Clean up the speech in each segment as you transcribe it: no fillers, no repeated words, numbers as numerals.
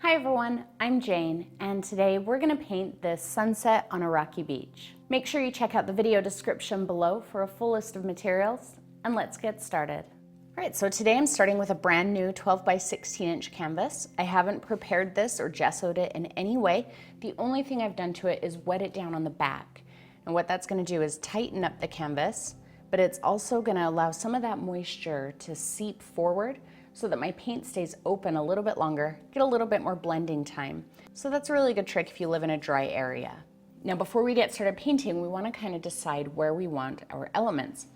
Hi everyone, I'm Jane, and today we're going to paint this sunset on a rocky beach. Make sure you check out the video description below for a full list of materials, and let's get started. All right, so today I'm starting with a brand new 12 by 16 inch canvas. I haven't prepared this or gessoed it in any way. The only thing I've done to it is wet it down on the back. And what that's going to do is tighten up the canvas, but it's also going to allow some of that moisture to seep forward so that my paint stays open a little bit longer, get a little bit more blending time. So that's a really good trick if you live in a dry area. Now before we get started painting, we want to kind of decide where we want our elements.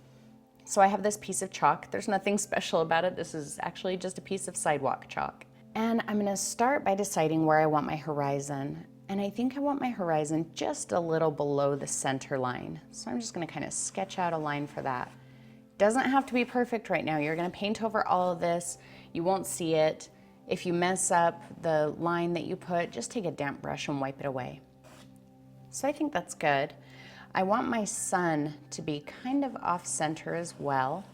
So I have this piece of chalk. There's nothing special about it. This is actually just a piece of sidewalk chalk. And I'm going to start by deciding where I want my horizon. And I think I want my horizon just a little below the center line. So I'm just going to kind of sketch out a line for that. Doesn't have to be perfect right now. You're going to paint over all of this. You won't see it. If you mess up the line that you put, just take a damp brush and wipe it away. So I think that's good. I want my sun to be kind of off center as well.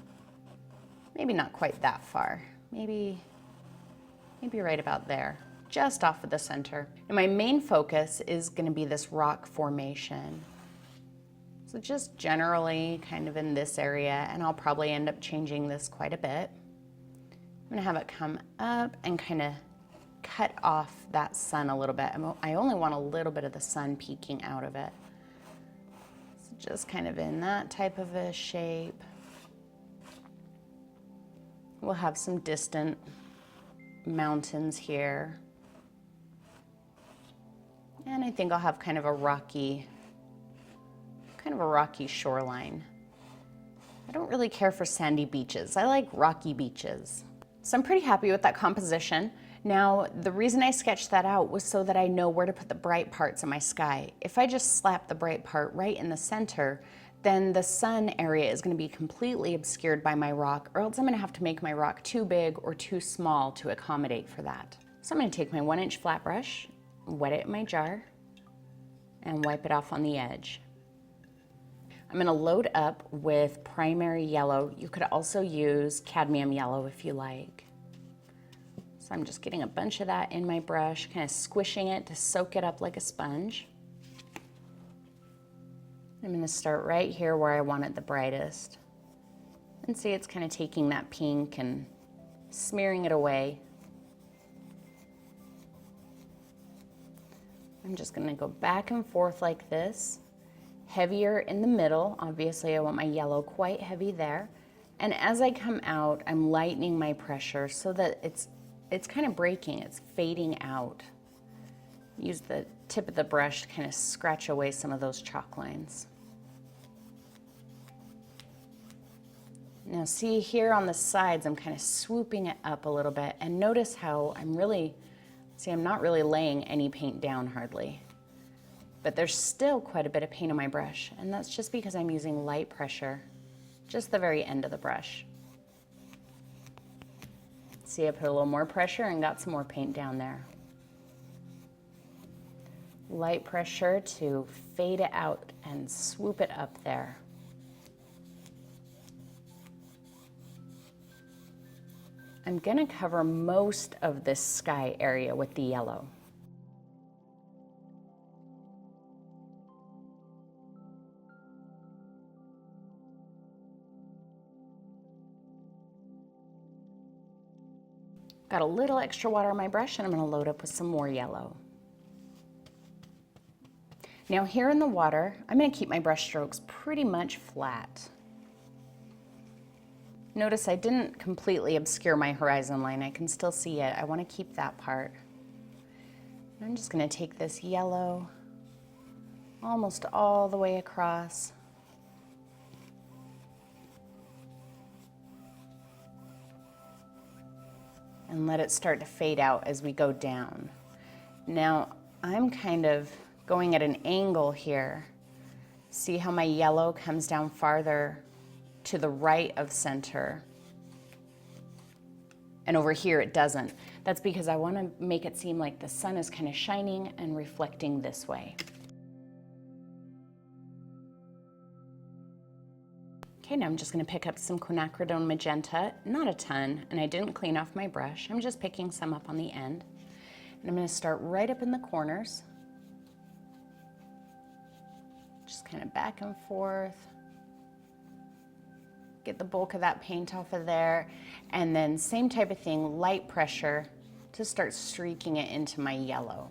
Maybe not quite that far. Maybe right about there, just off of the center. And my main focus is going to be this rock formation. So just generally kind of in this area, and I'll probably end up changing this quite a bit. I'm going to have it come up and kind of cut off that sun a little bit. I only want a little bit of the sun peeking out of it. So just kind of in that type of a shape. We'll have some distant mountains here. And I think I'll have kind of a rocky shoreline. I don't really care for sandy beaches. I like rocky beaches. So I'm pretty happy with that composition. Now, the reason I sketched that out was so that I know where to put the bright parts of my sky. If I just slap the bright part right in the center, then the sun area is going to be completely obscured by my rock, or else I'm going to have to make my rock too big or too small to accommodate for that. So I'm going to take my 1-inch flat brush, wet it in my jar, and wipe it off on the edge. I'm going to load up with primary yellow. You could also use cadmium yellow if you like. So I'm just getting a bunch of that in my brush, kind of squishing it to soak it up like a sponge. I'm going to start right here where I want it the brightest. And see, it's kind of taking that pink and smearing it away. I'm just going to go back and forth like this. Heavier in the middle. Obviously I want my yellow quite heavy there. And as I come out, I'm lightening my pressure so that it's kind of breaking, it's fading out. Use the tip of the brush to kind of scratch away some of those chalk lines. Now see here on the sides, I'm kind of swooping it up a little bit, and notice how I'm not really laying any paint down hardly. But there's still quite a bit of paint on my brush, and that's just because I'm using light pressure, just the very end of the brush. See, I put a little more pressure and got some more paint down there. Light pressure to fade it out and swoop it up there. I'm going to cover most of this sky area with the yellow. Got a little extra water on my brush, and I'm going to load up with some more yellow. Now here in the water, I'm going to keep my brush strokes pretty much flat. Notice I didn't completely obscure my horizon line. I can still see it. I want to keep that part. And I'm just going to take this yellow almost all the way across. And let it start to fade out as we go down. Now, I'm kind of going at an angle here. See how my yellow comes down farther to the right of center. And over here it doesn't. That's because I want to make it seem like the sun is kind of shining and reflecting this way. Okay, now I'm just going to pick up some Quinacridone Magenta, not a ton, and I didn't clean off my brush. I'm just picking some up on the end. And I'm going to start right up in the corners. Just kind of back and forth. Get the bulk of that paint off of there. And then same type of thing, light pressure to start streaking it into my yellow.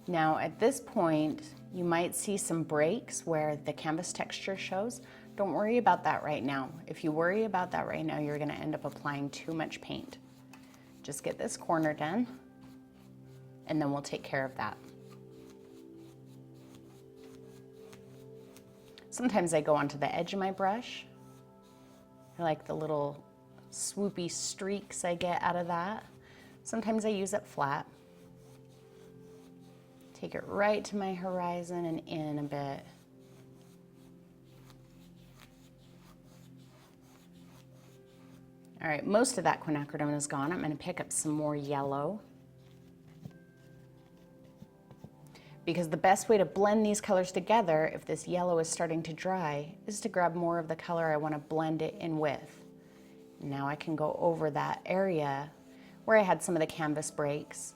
Now at this point, you might see some breaks where the canvas texture shows. Don't worry about that right now. If you worry about that right now, you're gonna end up applying too much paint. Just get this corner done, and then we'll take care of that. Sometimes I go onto the edge of my brush. I like the little swoopy streaks I get out of that. Sometimes I use it flat. Take it right to my horizon and in a bit. All right, most of that quinacridone is gone. I'm going to pick up some more yellow. Because the best way to blend these colors together, if this yellow is starting to dry, is to grab more of the color I want to blend it in with. Now I can go over that area where I had some of the canvas breaks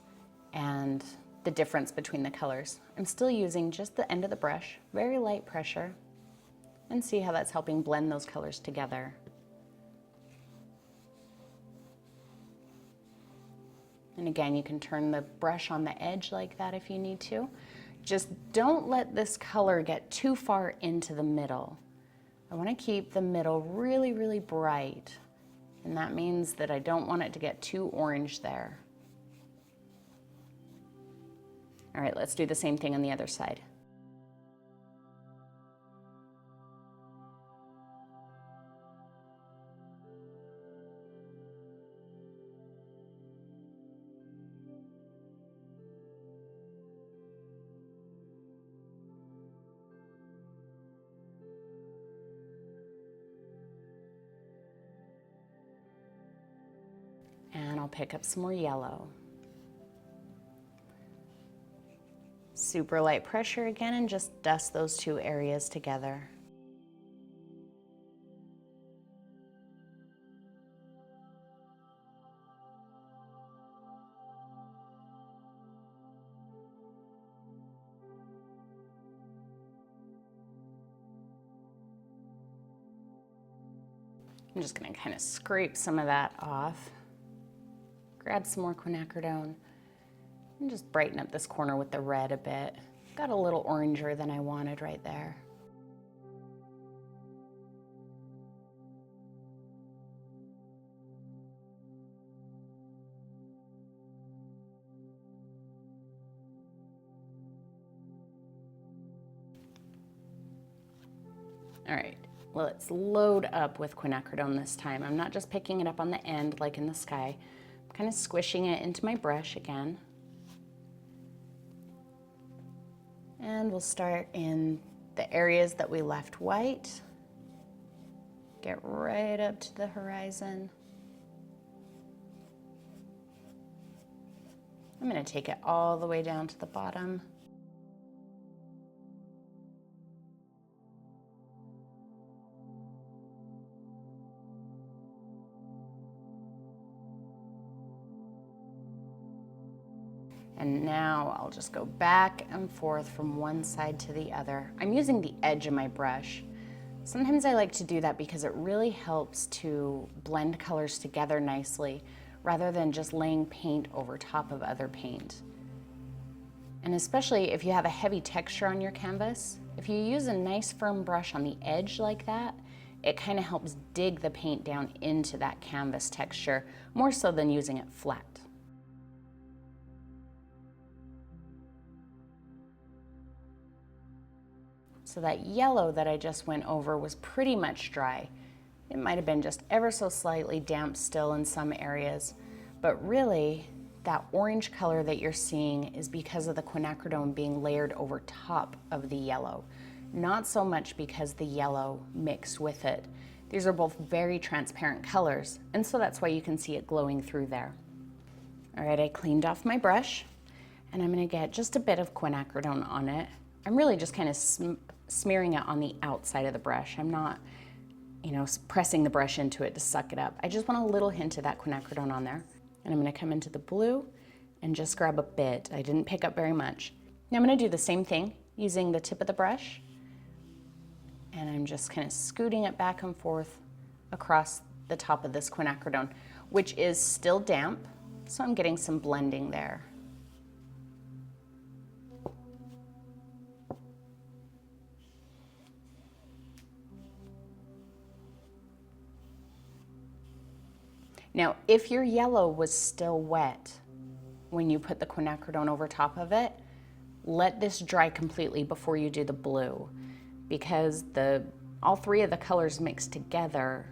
and the difference between the colors. I'm still using just the end of the brush, very light pressure, and see how that's helping blend those colors together. And again, you can turn the brush on the edge like that if you need to. Just don't let this color get too far into the middle. I want to keep the middle really, really bright. And that means that I don't want it to get too orange there. All right, let's do the same thing on the other side. And I'll pick up some more yellow. Super light pressure again, and just dust those two areas together. I'm just going to kind of scrape some of that off. Grab some more quinacridone and just brighten up this corner with the red a bit. Got a little oranger than I wanted right there. All right, well, let's load up with quinacridone this time. I'm not just picking it up on the end like in the sky. I'm kind of squishing it into my brush again. And we'll start in the areas that we left white. Get right up to the horizon. I'm going to take it all the way down to the bottom. And now I'll just go back and forth from one side to the other. I'm using the edge of my brush. Sometimes I like to do that because it really helps to blend colors together nicely rather than just laying paint over top of other paint. And especially if you have a heavy texture on your canvas, if you use a nice firm brush on the edge like that, it kind of helps dig the paint down into that canvas texture more so than using it flat. So that yellow that I just went over was pretty much dry. It might have been just ever so slightly damp still in some areas, but really that orange color that you're seeing is because of the quinacridone being layered over top of the yellow, not so much because the yellow mixed with it. These are both very transparent colors, and so that's why you can see it glowing through there. All right, I cleaned off my brush, and I'm gonna get just a bit of quinacridone on it. I'm really just kind of smearing it on the outside of the brush. I'm not, pressing the brush into it to suck it up. I just want a little hint of that quinacridone on there. And I'm gonna come into the blue and just grab a bit. I didn't pick up very much. Now I'm gonna do the same thing using the tip of the brush. And I'm just kind of scooting it back and forth across the top of this quinacridone, which is still damp, so I'm getting some blending there. Now, if your yellow was still wet when you put the quinacridone over top of it, let this dry completely before you do the blue, because all three of the colors mixed together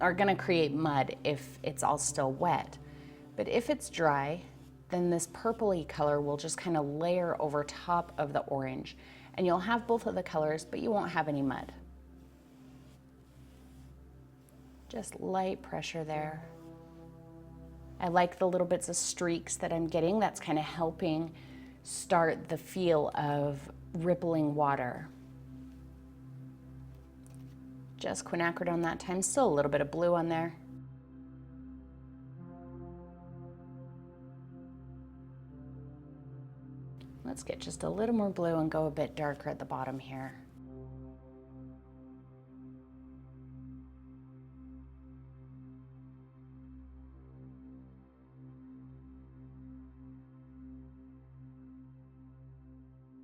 are gonna create mud if it's all still wet. But if it's dry, then this purpley color will just kind of layer over top of the orange, and you'll have both of the colors, but you won't have any mud. Just light pressure there. I like the little bits of streaks that I'm getting. That's kind of helping start the feel of rippling water. Just quinacridone that time, still a little bit of blue on there. Let's get just a little more blue and go a bit darker at the bottom here.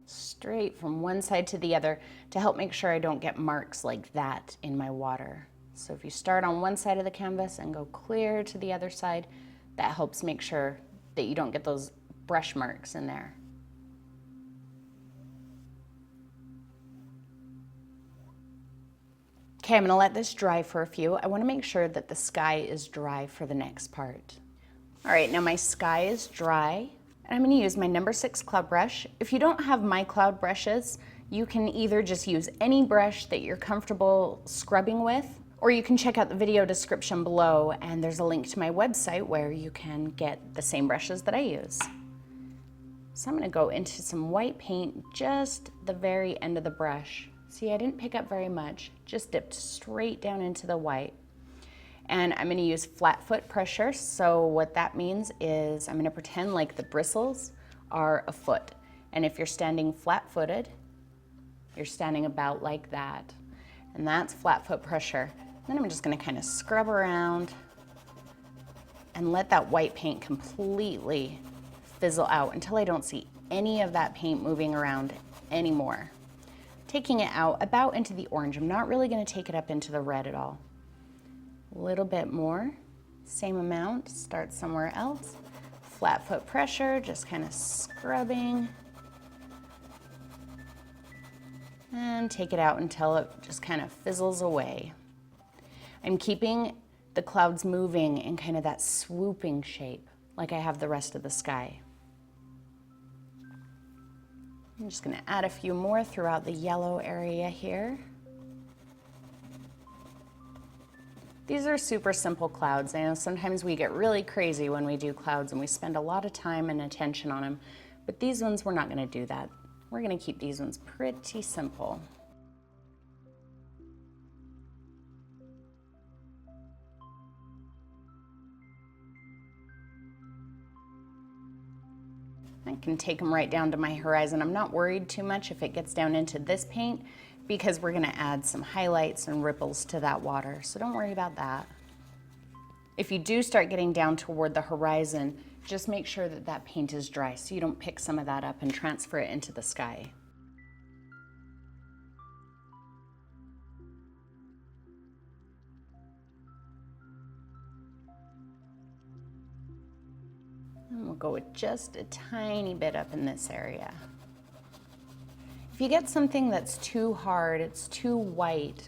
Straight from one side to the other to help make sure I don't get marks like that in my water. So if you start on one side of the canvas and go clear to the other side, that helps make sure that you don't get those brush marks in there. Okay, I'm gonna let this dry for a few. I wanna make sure that the sky is dry for the next part. All right, now my sky is dry. And I'm gonna use my number 6 cloud brush. If you don't have my cloud brushes, you can either just use any brush that you're comfortable scrubbing with, or you can check out the video description below and there's a link to my website where you can get the same brushes that I use. So I'm gonna go into some white paint, just the very end of the brush. See, I didn't pick up very much, just dipped straight down into the white. And I'm gonna use flat foot pressure. So what that means is I'm gonna pretend like the bristles are a foot. And if you're standing flat-footed, you're standing about like that. And that's flat foot pressure. Then I'm just gonna kind of scrub around and let that white paint completely fizzle out until I don't see any of that paint moving around anymore. Taking it out about into the orange. I'm not really gonna take it up into the red at all. A little bit more, same amount, start somewhere else. Flat foot pressure, just kind of scrubbing. And take it out until it just kind of fizzles away. I'm keeping the clouds moving in kind of that swooping shape, like I have the rest of the sky. I'm just gonna add a few more throughout the yellow area here. These are super simple clouds. I know sometimes we get really crazy when we do clouds and we spend a lot of time and attention on them, but these ones, we're not gonna do that. We're gonna keep these ones pretty simple. I can take them right down to my horizon. I'm not worried too much if it gets down into this paint, because we're gonna add some highlights and ripples to that water, so don't worry about that. If you do start getting down toward the horizon, just make sure that that paint is dry so you don't pick some of that up and transfer it into the sky. And we'll go with just a tiny bit up in this area. If you get something that's too hard, it's too white,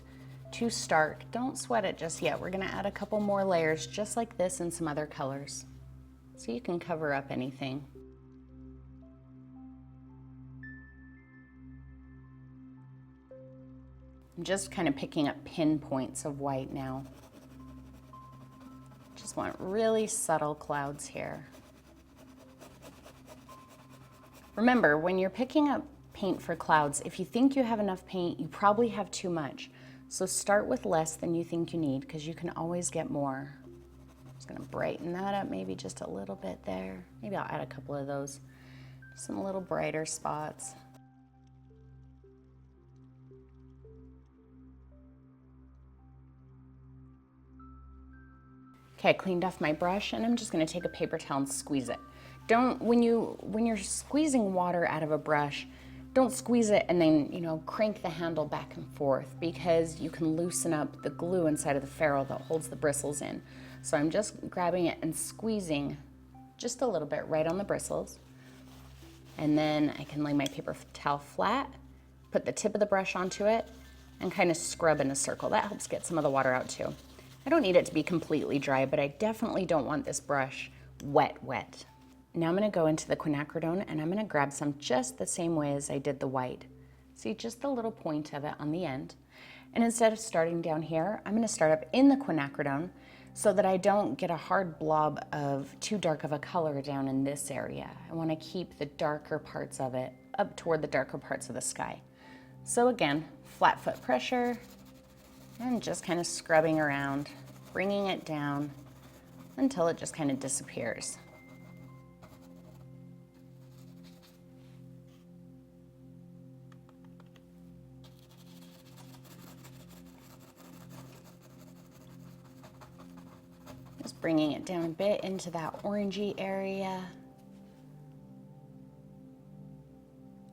too stark, don't sweat it just yet. We're gonna add a couple more layers just like this and some other colors, so you can cover up anything. I'm just kind of picking up pinpoints of white now. Just want really subtle clouds here. Remember, when you're picking up paint for clouds, if you think you have enough paint, you probably have too much. So start with less than you think you need, because you can always get more. Just gonna brighten that up maybe just a little bit there. Maybe I'll add a couple of those, some little brighter spots. Okay, I cleaned off my brush and I'm just gonna take a paper towel and squeeze it. When you're squeezing water out of a brush, don't squeeze it and then, crank the handle back and forth, because you can loosen up the glue inside of the ferrule that holds the bristles in. So I'm just grabbing it and squeezing just a little bit right on the bristles. And then I can lay my paper towel flat, put the tip of the brush onto it, and kind of scrub in a circle. That helps get some of the water out too. I don't need it to be completely dry, but I definitely don't want this brush wet. Now I'm gonna go into the quinacridone and I'm gonna grab some just the same way as I did the white. See, just the little point of it on the end. And instead of starting down here, I'm gonna start up in the quinacridone so that I don't get a hard blob of too dark of a color down in this area. I wanna keep the darker parts of it up toward the darker parts of the sky. So again, flat foot pressure, and just kind of scrubbing around, bringing it down until it just kind of disappears. Just bringing it down a bit into that orangey area.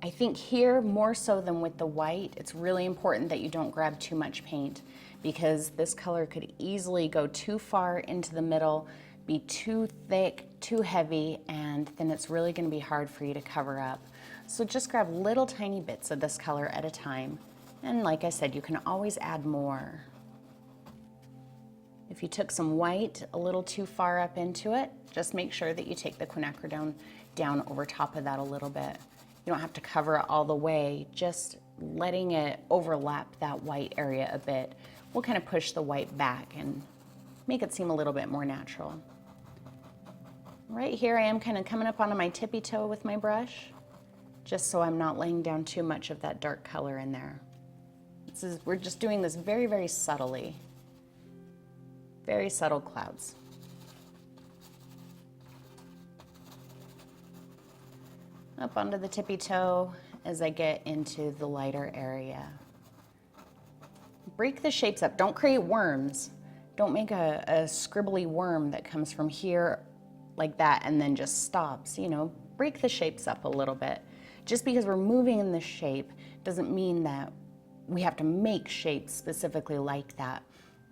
I think here, more so than with the white, it's really important that you don't grab too much paint, because this color could easily go too far into the middle, be too thick, too heavy, and then it's really going to be hard for you to cover up. So just grab little tiny bits of this color at a time. And like I said, you can always add more. If you took some white a little too far up into it, just make sure that you take the quinacridone down over top of that a little bit. You don't have to cover it all the way, just letting it overlap that white area a bit will kind of push the white back and make it seem a little bit more natural. Right here I am kind of coming up onto my tippy toe with my brush, just so I'm not laying down too much of that dark color in there. We're just doing this very, very subtly. Very subtle clouds. Up onto the tippy toe as I get into the lighter area. Break the shapes up. Don't create worms. Don't make a scribbly worm that comes from here like that and then just stops. Break the shapes up a little bit. Just because we're moving in this shape doesn't mean that we have to make shapes specifically like that.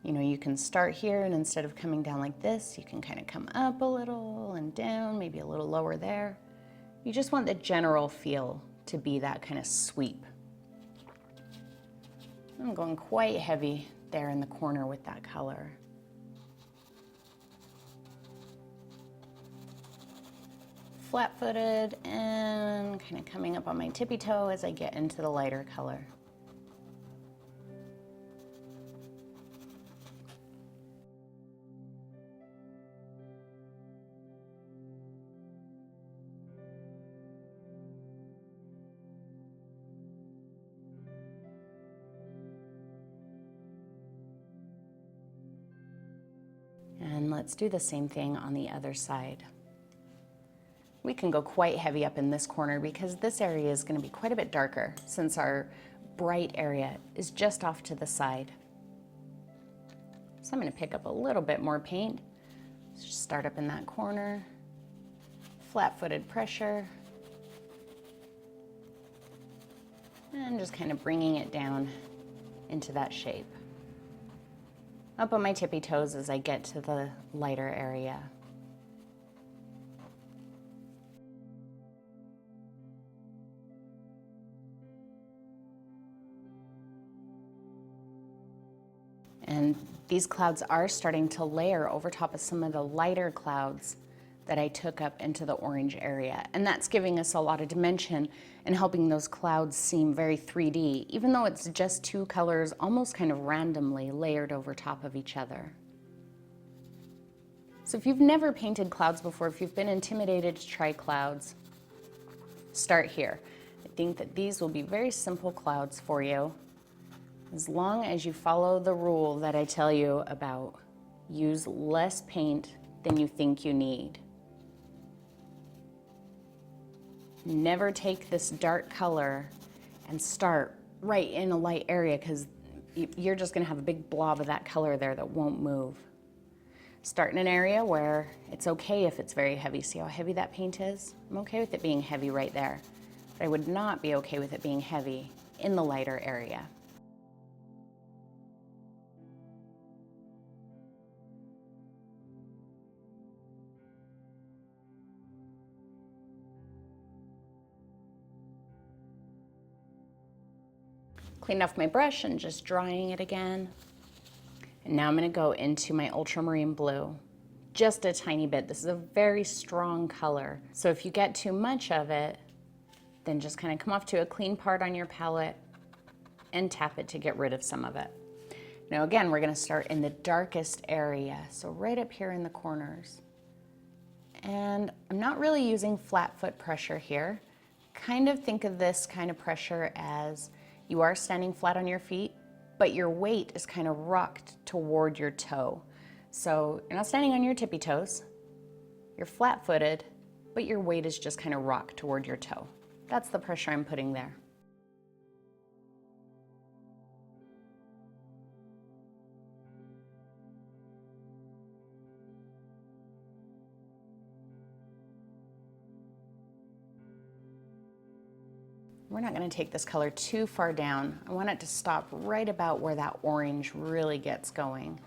You can start here, and instead of coming down like this, you can kind of come up a little and down, maybe a little lower there. You just want the general feel to be that kind of sweep. I'm going quite heavy there in the corner with that color. Flat-footed and kind of coming up on my tippy toe as I get into the lighter color. And let's do the same thing on the other side. We can go quite heavy up in this corner because this area is going to be quite a bit darker since our bright area is just off to the side. So I'm going to pick up a little bit more paint. Just start up in that corner. Flat-footed pressure. And just kind of bringing it down into that shape. Up on my tippy toes as I get to the lighter area. And these clouds are starting to layer over top of some of the lighter clouds that I took up into the orange area. And that's giving us a lot of dimension and helping those clouds seem very 3D, even though it's just two colors almost kind of randomly layered over top of each other. So if you've never painted clouds before, if you've been intimidated to try clouds, start here. I think that these will be very simple clouds for you, as long as you follow the rule that I tell you about. Use less paint than you think you need. Never take this dark color and start right in a light area, because you're just gonna have a big blob of that color there that won't move. Start in an area where it's okay if it's very heavy. See how heavy that paint is? I'm okay with it being heavy right there, but I would not be okay with it being heavy in the lighter area. Cleaned off my brush and just drying it again. And now I'm gonna go into my Ultramarine Blue. Just a tiny bit. This is a very strong color. So if you get too much of it, then just kind of come off to a clean part on your palette and tap it to get rid of some of it. Now again, we're gonna start in the darkest area. So right up here in the corners. And I'm not really using flat foot pressure here. Kind of think of this kind of pressure as you are standing flat on your feet, but your weight is kind of rocked toward your toe. So you're not standing on your tippy toes, you're flat-footed, but your weight is just kind of rocked toward your toe. That's the pressure I'm putting there. We're not going to take this color too far down. I want it to stop right about where that orange really gets going.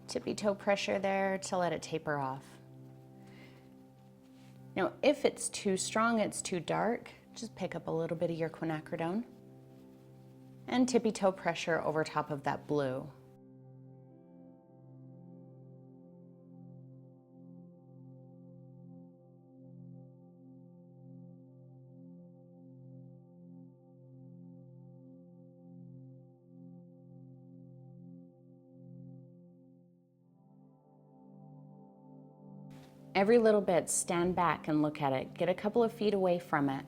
Tippy toe pressure there to let it taper off. Now, if it's too strong, it's too dark, just pick up a little bit of your quinacridone and tippy toe pressure over top of that blue. Every little bit, stand back and look at it. Get a couple of feet away from it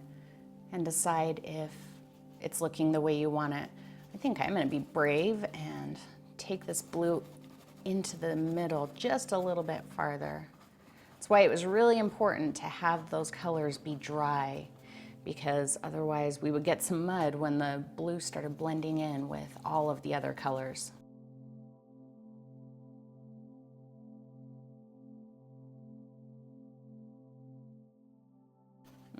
and decide if it's looking the way you want it. I think I'm gonna be brave and take this blue into the middle just a little bit farther. That's why it was really important to have those colors be dry, because otherwise we would get some mud when the blue started blending in with all of the other colors.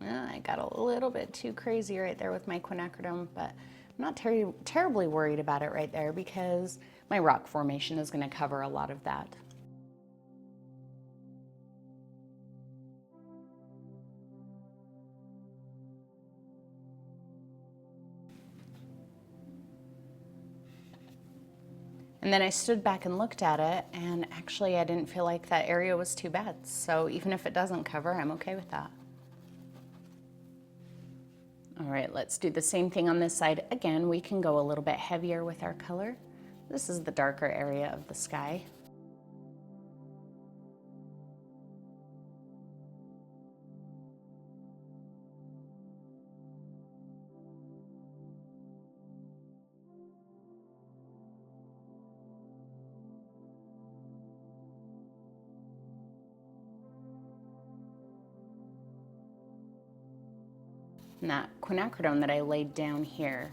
I got a little bit too crazy right there with my quinacridone, but I'm not terribly worried about it right there because my rock formation is going to cover a lot of that. And then I stood back and looked at it, and actually I didn't feel like that area was too bad. So even if it doesn't cover, I'm okay with that. All right, let's do the same thing on this side. Again, we can go a little bit heavier with our color. This is the darker area of the sky. And that quinacridone that I laid down here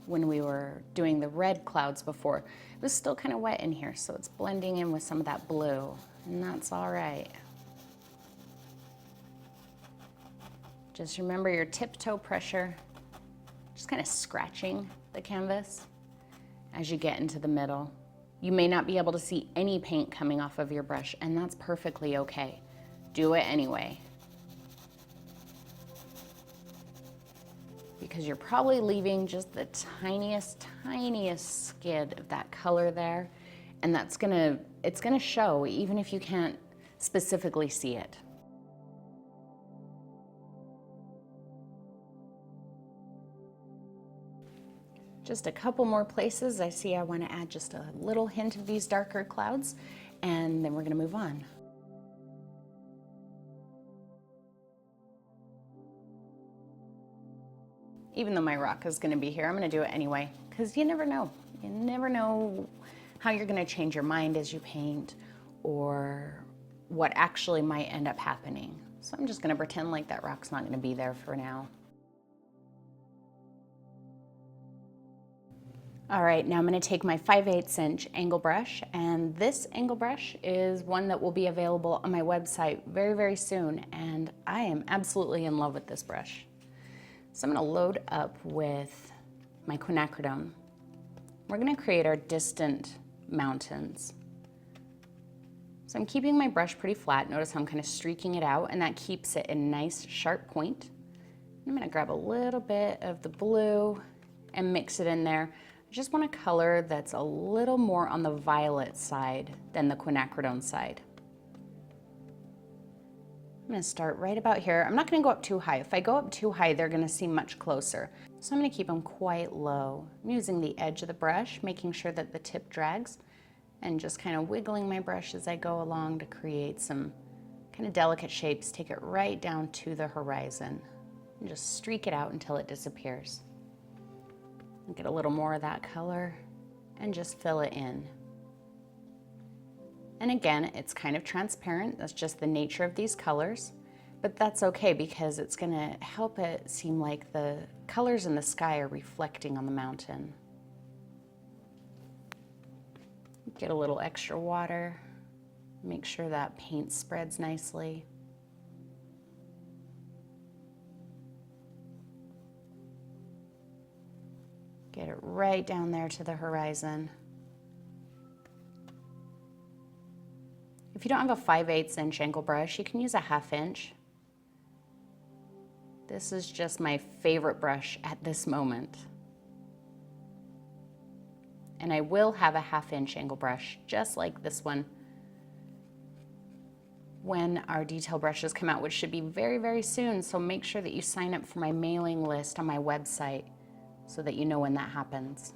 when we were doing the red clouds before, it was still kind of wet in here, so it's blending in with some of that blue, and that's all right. Just remember your tip-toe pressure, just kind of scratching the canvas as you get into the middle. You may not be able to see any paint coming off of your brush, and that's perfectly okay. Do it anyway. Because you're probably leaving just the tiniest skid of that color there, and it's gonna show even if you can't specifically see it. Just a couple more places. I see I want to add just a little hint of these darker clouds, and then we're gonna move on. Even though my rock is going to be here, I'm going to do it anyway, because you never know. You never know how you're going to change your mind as you paint, or what actually might end up happening. So I'm just gonna pretend like that rock's not gonna be there for now. All right, now I'm gonna take my 5/8 inch angle brush, and this angle brush is one that will be available on my website very, very soon, and I am absolutely in love with this brush. So I'm gonna load up with my quinacridone. We're gonna create our distant mountains. So I'm keeping my brush pretty flat. Notice how I'm kind of streaking it out, and that keeps it a nice sharp point. I'm gonna grab a little bit of the blue and mix it in there. I just want a color that's a little more on the violet side than the quinacridone side. I'm gonna start right about here. I'm not gonna go up too high. If I go up too high, they're gonna seem much closer. So I'm gonna keep them quite low. I'm using the edge of the brush, making sure that the tip drags, and just kind of wiggling my brush as I go along to create some kind of delicate shapes. Take it right down to the horizon and just streak it out until it disappears. Get a little more of that color and just fill it in. And again, it's kind of transparent. That's just the nature of these colors, but that's okay because it's gonna help it seem like the colors in the sky are reflecting on the mountain. Get a little extra water. Make sure that paint spreads nicely. Get it right down there to the horizon. If you don't have a 5/8 inch angle brush, you can use a 1/2 inch. This is just my favorite brush at this moment. And I will have a 1/2 inch angle brush, just like this one, when our detail brushes come out, which should be very, very soon. So make sure that you sign up for my mailing list on my website so that you know when that happens.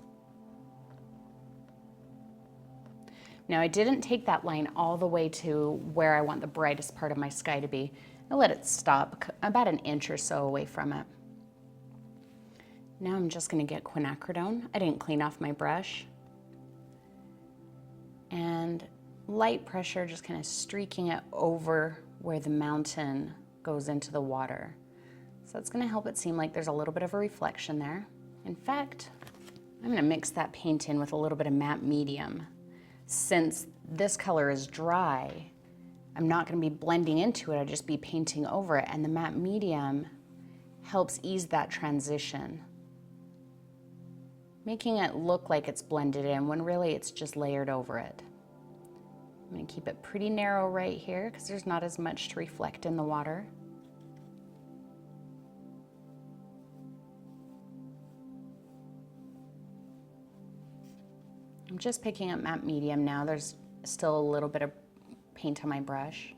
Now I didn't take that line all the way to where I want the brightest part of my sky to be. I let it stop about an inch or so away from it. Now I'm just gonna get quinacridone. I didn't clean off my brush. And light pressure, just kind of streaking it over where the mountain goes into the water. So it's gonna help it seem like there's a little bit of a reflection there. In fact, I'm gonna mix that paint in with a little bit of matte medium. Since this color is dry, I'm not gonna be blending into it, I'll just be painting over it, and the matte medium helps ease that transition, making it look like it's blended in when really it's just layered over it. I'm gonna keep it pretty narrow right here because there's not as much to reflect in the water. I'm just picking up matte medium now. There's still a little bit of paint on my brush.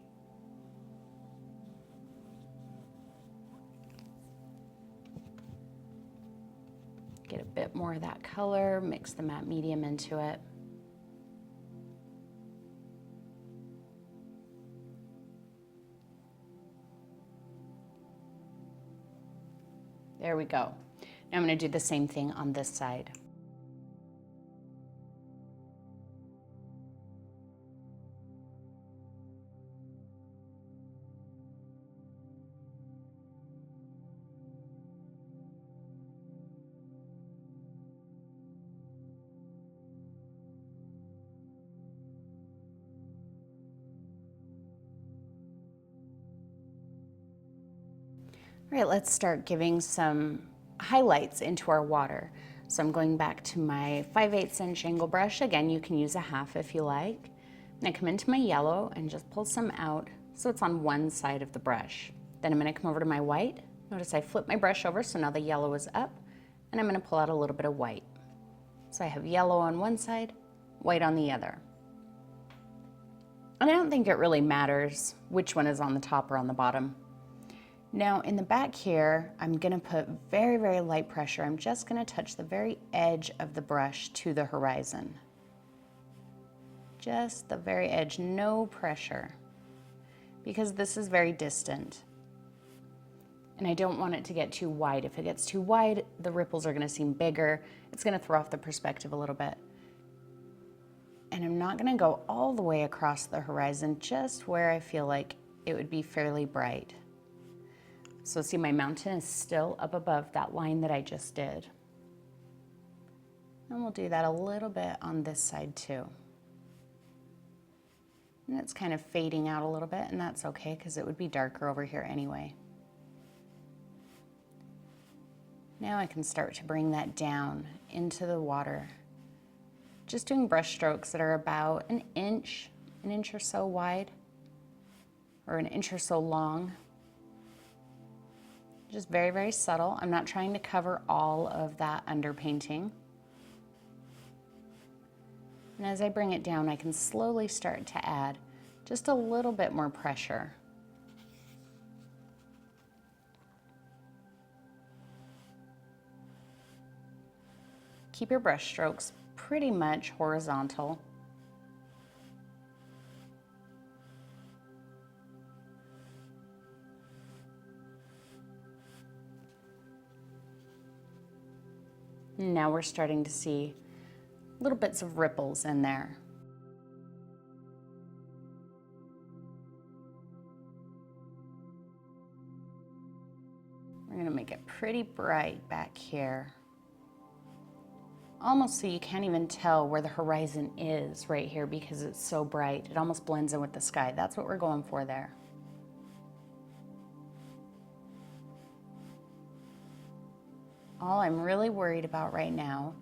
Get a bit more of that color, mix the matte medium into it. There we go. Now I'm going to do the same thing on this side. All right, let's start giving some highlights into our water. So I'm going back to my 5/8 inch angle brush. Again, you can use a 1/2 if you like. I'm gonna come into my yellow and just pull some out so it's on one side of the brush. Then I'm gonna come over to my white. Notice I flip my brush over, so now the yellow is up, and I'm gonna pull out a little bit of white. So I have yellow on one side, white on the other. And I don't think it really matters which one is on the top or on the bottom. Now in the back here, I'm gonna put very, very light pressure. I'm just gonna touch the very edge of the brush to the horizon. Just the very edge, no pressure, because this is very distant. And I don't want it to get too wide. If it gets too wide, the ripples are gonna seem bigger. It's gonna throw off the perspective a little bit. And I'm not gonna go all the way across the horizon, just where I feel like it would be fairly bright. So see, my mountain is still up above that line that I just did. And we'll do that a little bit on this side too. And it's kind of fading out a little bit, and that's okay because it would be darker over here anyway. Now I can start to bring that down into the water. Just doing brush strokes that are about an inch or so wide, or an inch or so long. Just very, very subtle. I'm not trying to cover all of that underpainting. And as I bring it down, I can slowly start to add just a little bit more pressure. Keep your brush strokes pretty much horizontal. Now we're starting to see little bits of ripples in there. We're going to make it pretty bright back here. Almost so you can't even tell where the horizon is right here because it's so bright. It almost blends in with the sky. That's what we're going for there. All I'm really worried about right now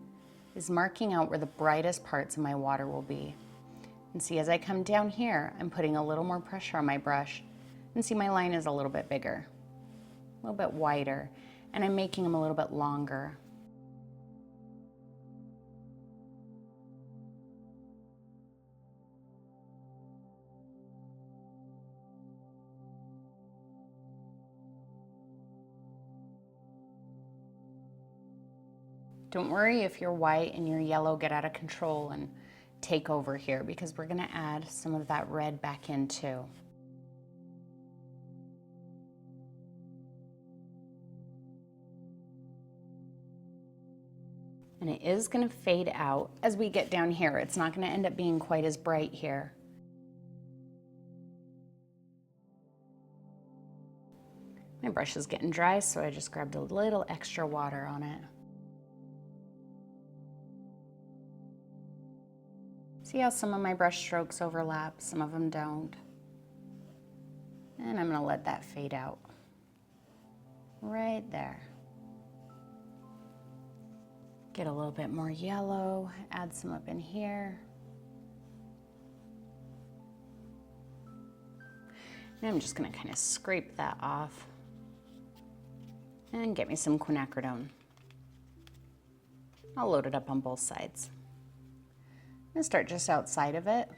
is marking out where the brightest parts of my water will be. And see, as I come down here, I'm putting a little more pressure on my brush. And see, my line is a little bit bigger, a little bit wider, and I'm making them a little bit longer. Don't worry if your white and your yellow get out of control and take over here, because we're gonna add some of that red back in too. And it is gonna fade out as we get down here. It's not gonna end up being quite as bright here. My brush is getting dry, so I just grabbed a little extra water on it. See how some of my brush strokes overlap, some of them don't. And I'm gonna let that fade out. Right there. Get a little bit more yellow, add some up in here. And I'm just gonna kind of scrape that off and get me some quinacridone. I'll load it up on both sides. I'm gonna start just outside of it,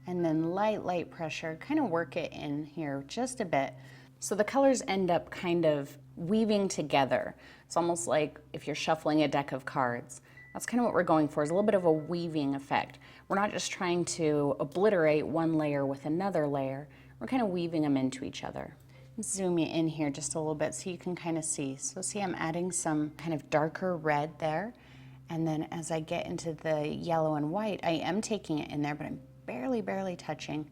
and then light pressure, kind of work it in here just a bit. So the colors end up kind of weaving together. It's almost like if you're shuffling a deck of cards. That's kind of what we're going for, is a little bit of a weaving effect. We're not just trying to obliterate one layer with another layer. We're kind of weaving them into each other. Zoom you in here just a little bit so you can kind of see. So see, I'm adding some kind of darker red there. And then as I get into the yellow and white, I am taking it in there, but I'm barely touching,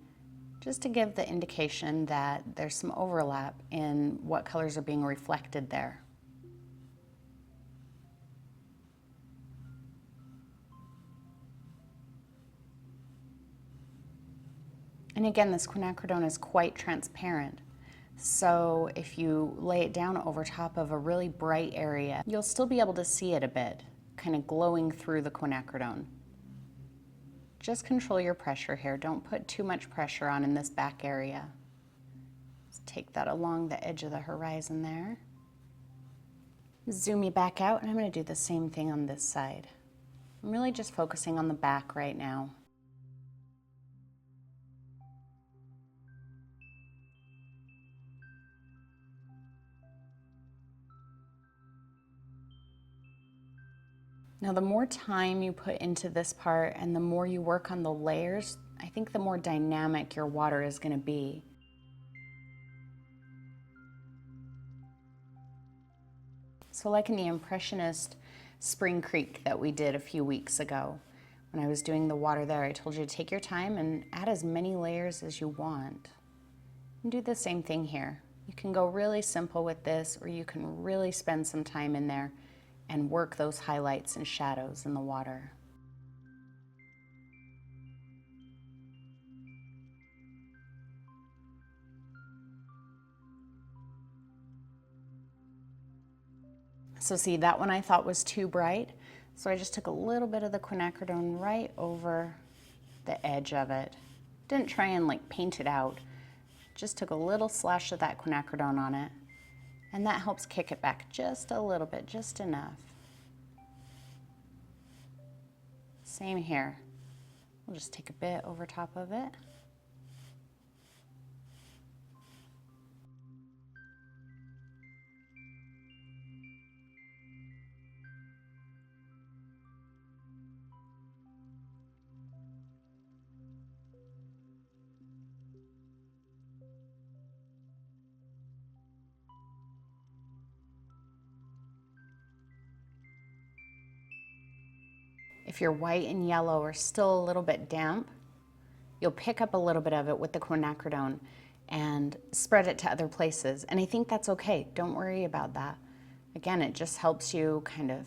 just to give the indication that there's some overlap in what colors are being reflected there. And again, this quinacridone is quite transparent. So if you lay it down over top of a really bright area, you'll still be able to see it a bit, kind of glowing through the quinacridone. Just control your pressure here. Don't put too much pressure on in this back area. Just take that along the edge of the horizon there. Zoom you back out, and I'm going to do the same thing on this side. I'm really just focusing on the back right now. Now, the more time you put into this part and the more you work on the layers, I think the more dynamic your water is going to be. So like in the Impressionist Spring Creek that we did a few weeks ago, when I was doing the water there, I told you to take your time and add as many layers as you want. And do the same thing here. You can go really simple with this, or you can really spend some time in there and work those highlights and shadows in the water. So see, that one I thought was too bright, so I just took a little bit of the quinacridone right over the edge of it. Didn't try and like paint it out, just took a little slash of that quinacridone on it, and that helps kick it back just a little bit, just enough. Same here. We'll just take a bit over top of it. If your white and yellow are still a little bit damp, you'll pick up a little bit of it with the quinacridone and spread it to other places. And I think that's okay. Don't worry about that. Again, it just helps you kind of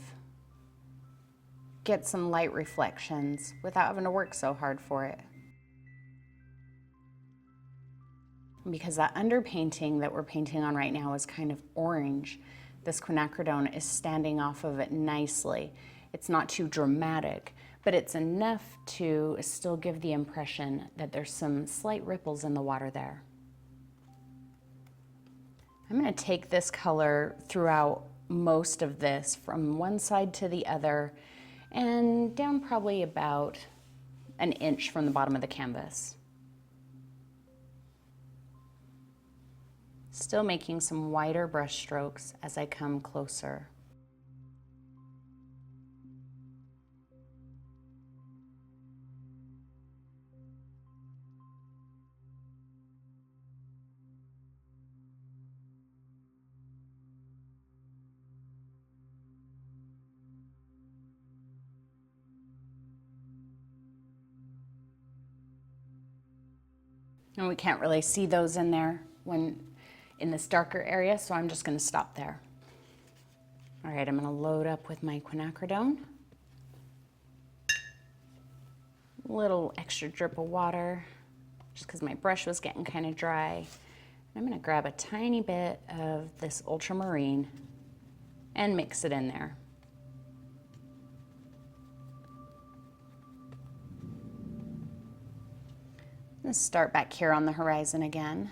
get some light reflections without having to work so hard for it. Because that underpainting that we're painting on right now is kind of orange. This quinacridone is standing off of it nicely. It's not too dramatic, but it's enough to still give the impression that there's some slight ripples in the water there. I'm going to take this color throughout most of this from one side to the other and down probably about an inch from the bottom of the canvas. Still making some wider brush strokes as I come closer. And we can't really see those in there when in this darker area, so I'm just going to stop there. All right, I'm going to load up with my quinacridone. A little extra drip of water, just because my brush was getting kind of dry. And I'm going to grab a tiny bit of this ultramarine and mix it in there. Let's start back here on the horizon again.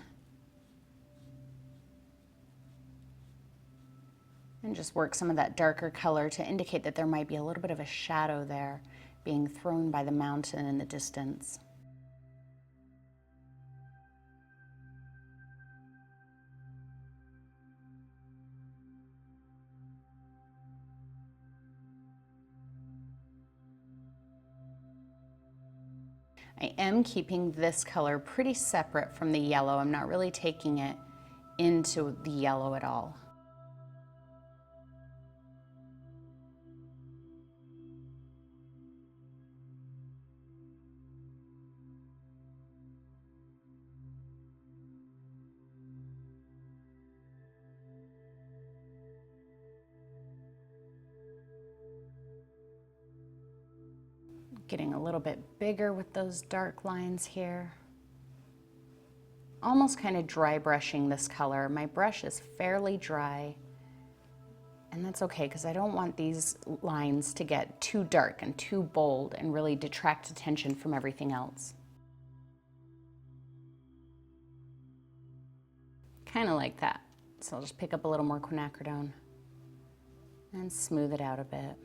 And just work some of that darker color to indicate that there might be a little bit of a shadow there being thrown by the mountain in the distance. I am keeping this color pretty separate from the yellow. I'm not really taking it into the yellow at all. Getting a little bit bigger with those dark lines here. Almost kind of dry brushing this color. My brush is fairly dry, and that's okay because I don't want these lines to get too dark and too bold and really detract attention from everything else. Kind of like that. So I'll just pick up a little more quinacridone and smooth it out a bit.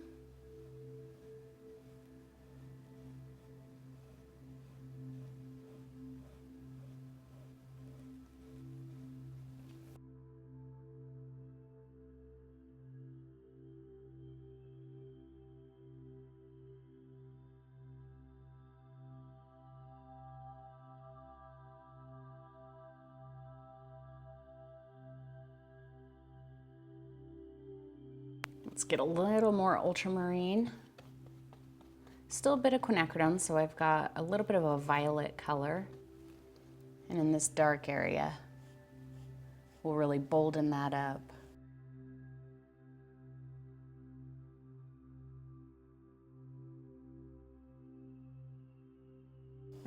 Let's get a little more ultramarine. Still a bit of quinacridone, so I've got a little bit of a violet color. And in this dark area, we'll really bolden that up.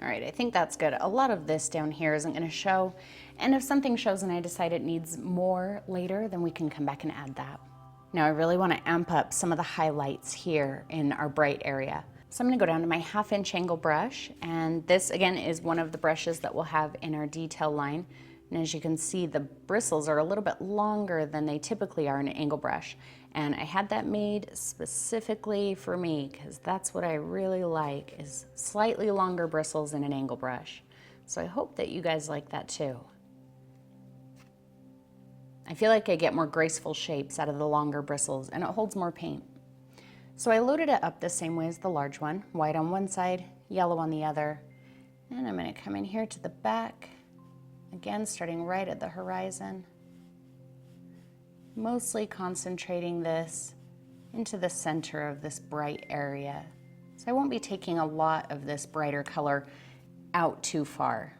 All right, I think that's good. A lot of this down here isn't gonna show, and if something shows and I decide it needs more later, then we can come back and add that. Now I really wanna amp up some of the highlights here in our bright area. So I'm gonna go down to my 1/2" angle brush, and this again is one of the brushes that we'll have in our detail line. And as you can see, the bristles are a little bit longer than they typically are in an angle brush. And I had that made specifically for me because that's what I really like, is slightly longer bristles in an angle brush. So I hope that you guys like that too. I feel like I get more graceful shapes out of the longer bristles and it holds more paint. So I loaded it up the same way as the large one, white on one side, yellow on the other. And I'm gonna come in here to the back, again, starting right at the horizon. Mostly concentrating this into the center of this bright area. So I won't be taking a lot of this brighter color out too far.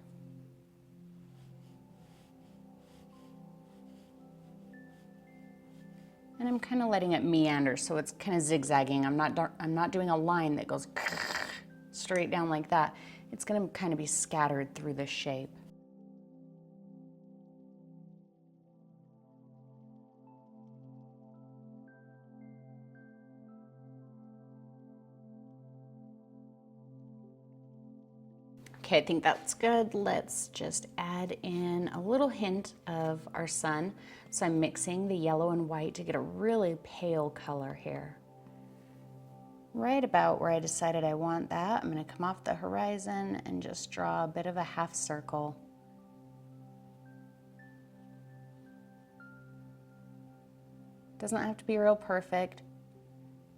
And I'm kind of letting it meander, so it's kind of zigzagging. I'm not doing a line that goes straight down like that. It's going to kind of be scattered through this shape. Okay, I think that's good. Let's just add in a little hint of our sun. So I'm mixing the yellow and white to get a really pale color here. Right about where I decided I want that, I'm gonna come off the horizon and just draw a bit of a half circle. Doesn't have to be real perfect,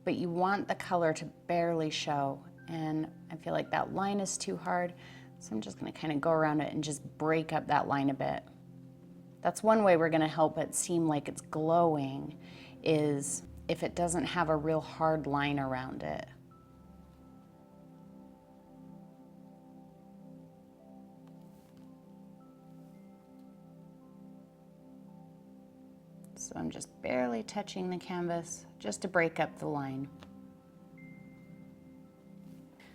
but you want the color to barely show. And I feel like that line is too hard. So I'm just gonna kind of go around it and just break up that line a bit. That's one way we're gonna help it seem like it's glowing, is if it doesn't have a real hard line around it. So I'm just barely touching the canvas just to break up the line.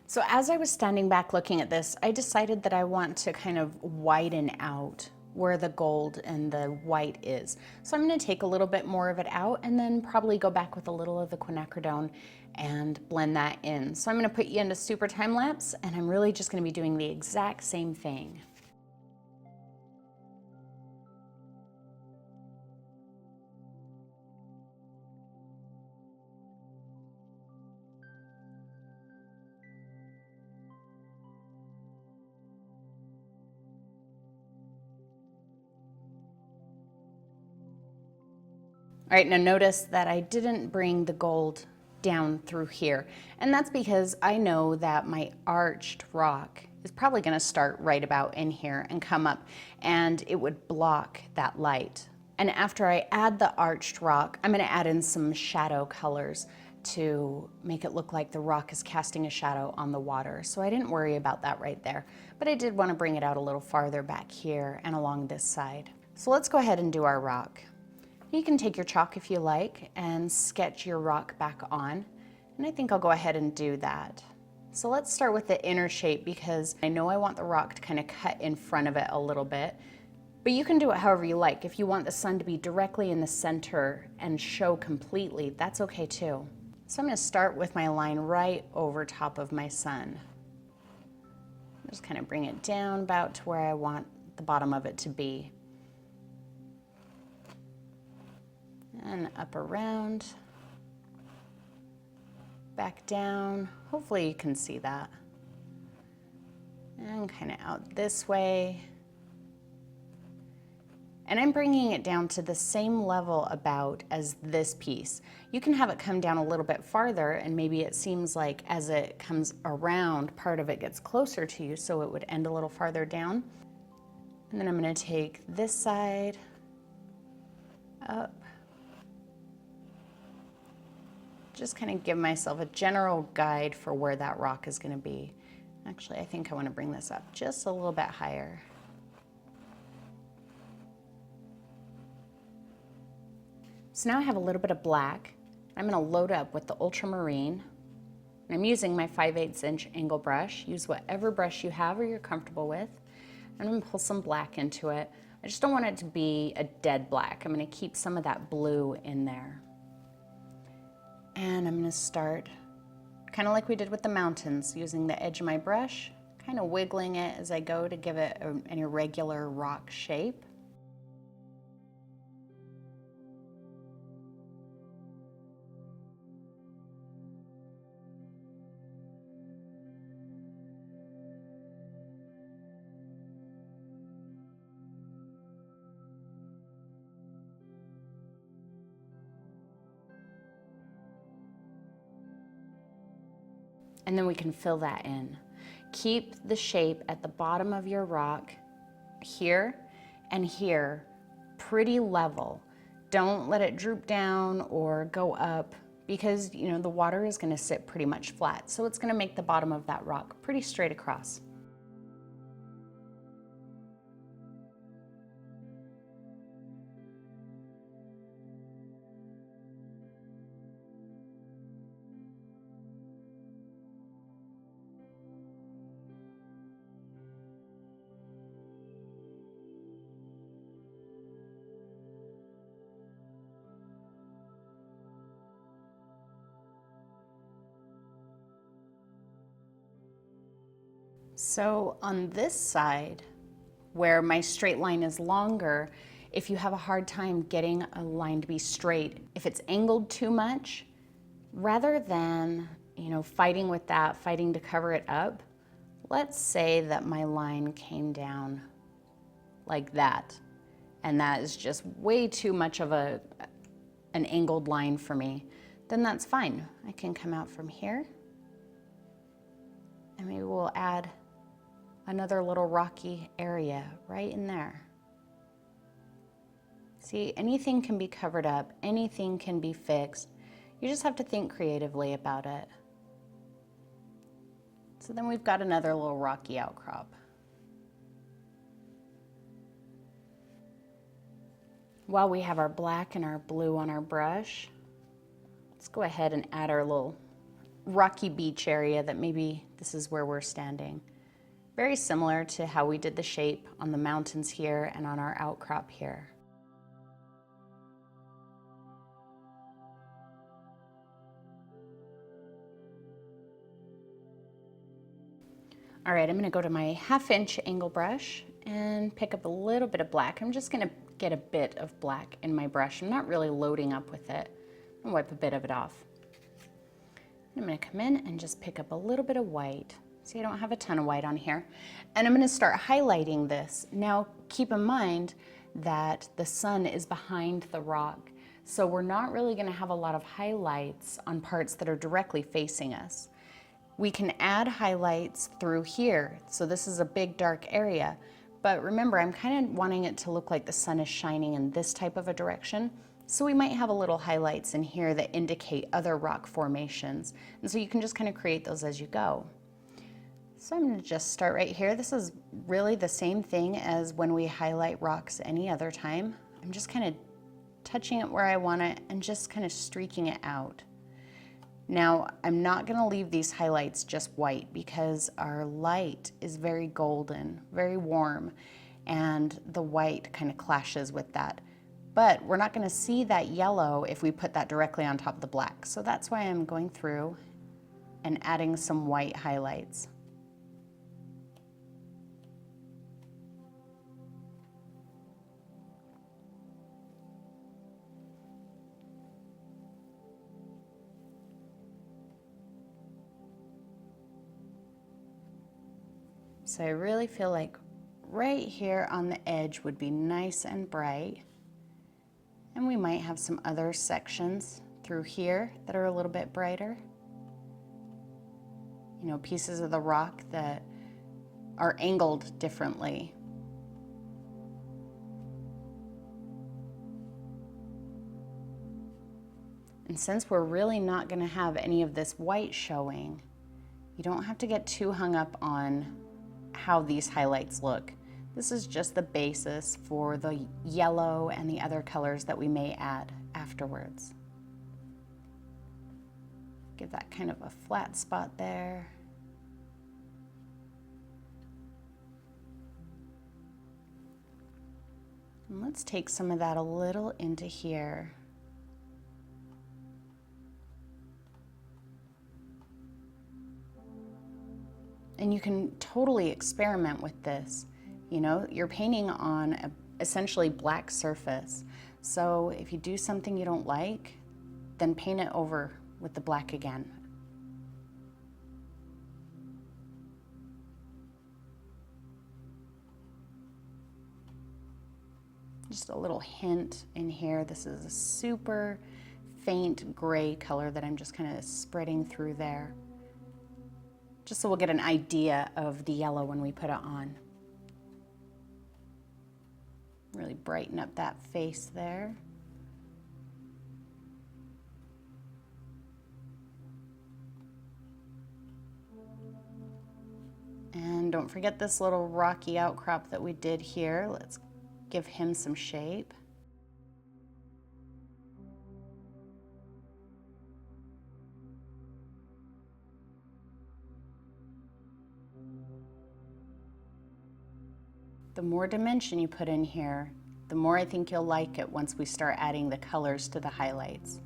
So as I was standing back looking at this, I decided that I want to kind of widen out where the gold and the white is. So I'm going to take a little bit more of it out and then probably go back with a little of the quinacridone and blend that in. So I'm going to put you into super time lapse, and I'm really just going to be doing the exact same thing. All right, now notice that I didn't bring the gold down through here. And that's because I know that my arched rock is probably gonna start right about in here and come up, and it would block that light. And after I add the arched rock, I'm gonna add in some shadow colors to make it look like the rock is casting a shadow on the water. So I didn't worry about that right there, but I did wanna bring it out a little farther back here and along this side. So let's go ahead and do our rock. You can take your chalk if you like and sketch your rock back on. And I think I'll go ahead and do that. So let's start with the inner shape, because I know I want the rock to kind of cut in front of it a little bit. But you can do it however you like. If you want the sun to be directly in the center and show completely, that's okay too. So I'm going to start with my line right over top of my sun. Just kind of bring it down about to where I want the bottom of it to be. And up around, back down. Hopefully you can see that. And kind of out this way. And I'm bringing it down to the same level about as this piece. You can have it come down a little bit farther, and maybe it seems like as it comes around, part of it gets closer to you, so it would end a little farther down. And then I'm going to take this side up, just kind of give myself a general guide for where that rock is going to be. Actually, I think I want to bring this up just a little bit higher. So now I have a little bit of black. I'm going to load up with the Ultramarine. And I'm using my 5/8" angle brush. Use whatever brush you have or you're comfortable with. I'm going to pull some black into it. I just don't want it to be a dead black. I'm going to keep some of that blue in there. And I'm going to start kind of like we did with the mountains, using the edge of my brush, kind of wiggling it as I go to give it an irregular rock shape. And then we can fill that in. Keep the shape at the bottom of your rock here and here pretty level. Don't let it droop down or go up, because you know the water is going to sit pretty much flat. So it's going to make the bottom of that rock pretty straight across. So on this side, where my straight line is longer, if you have a hard time getting a line to be straight, if it's angled too much, rather than, you know, fighting with that, fighting to cover it up, let's say that my line came down like that, and that is just way too much of an angled line for me, then that's fine. I can come out from here, and maybe we'll add another little rocky area right in there. See, anything can be covered up, anything can be fixed. You just have to think creatively about it. So then we've got another little rocky outcrop. While we have our black and our blue on our brush, let's go ahead and add our little rocky beach area that maybe this is where we're standing. Very similar to how we did the shape on the mountains here and on our outcrop here. All right, I'm gonna go to my 1/2" angle brush and pick up a little bit of black. I'm just gonna get a bit of black in my brush. I'm not really loading up with it. I'm gonna wipe a bit of it off. I'm gonna come in and just pick up a little bit of white. See, I don't have a ton of white on here. And I'm gonna start highlighting this. Now, keep in mind that the sun is behind the rock, so we're not really gonna have a lot of highlights on parts that are directly facing us. We can add highlights through here. So this is a big dark area, but remember, I'm kind of wanting it to look like the sun is shining in this type of a direction. So we might have a little highlights in here that indicate other rock formations. And so you can just kind of create those as you go. So I'm going to just start right here. This is really the same thing as when we highlight rocks any other time. I'm just kind of touching it where I want it and just kind of streaking it out. Now, I'm not going to leave these highlights just white because our light is very golden, very warm, and the white kind of clashes with that. But we're not going to see that yellow if we put that directly on top of the black. So that's why I'm going through and adding some white highlights. So I really feel like right here on the edge would be nice and bright. And we might have some other sections through here that are a little bit brighter. You know, pieces of the rock that are angled differently. And since we're really not going to have any of this white showing, you don't have to get too hung up on how these highlights look. This is just the basis for the yellow and the other colors that we may add afterwards. Give that kind of a flat spot there. And let's take some of that a little into here. And you can totally experiment with this. You know, you're painting on a essentially black surface. So if you do something you don't like, then paint it over with the black again. Just a little hint in here. This is a super faint gray color that I'm just kind of spreading through there, just so we'll get an idea of the yellow when we put it on. Really brighten up that face there. And don't forget this little rocky outcrop that we did here. Let's give him some shape. The more dimension you put in here, the more I think you'll like it once we start adding the colors to the highlights.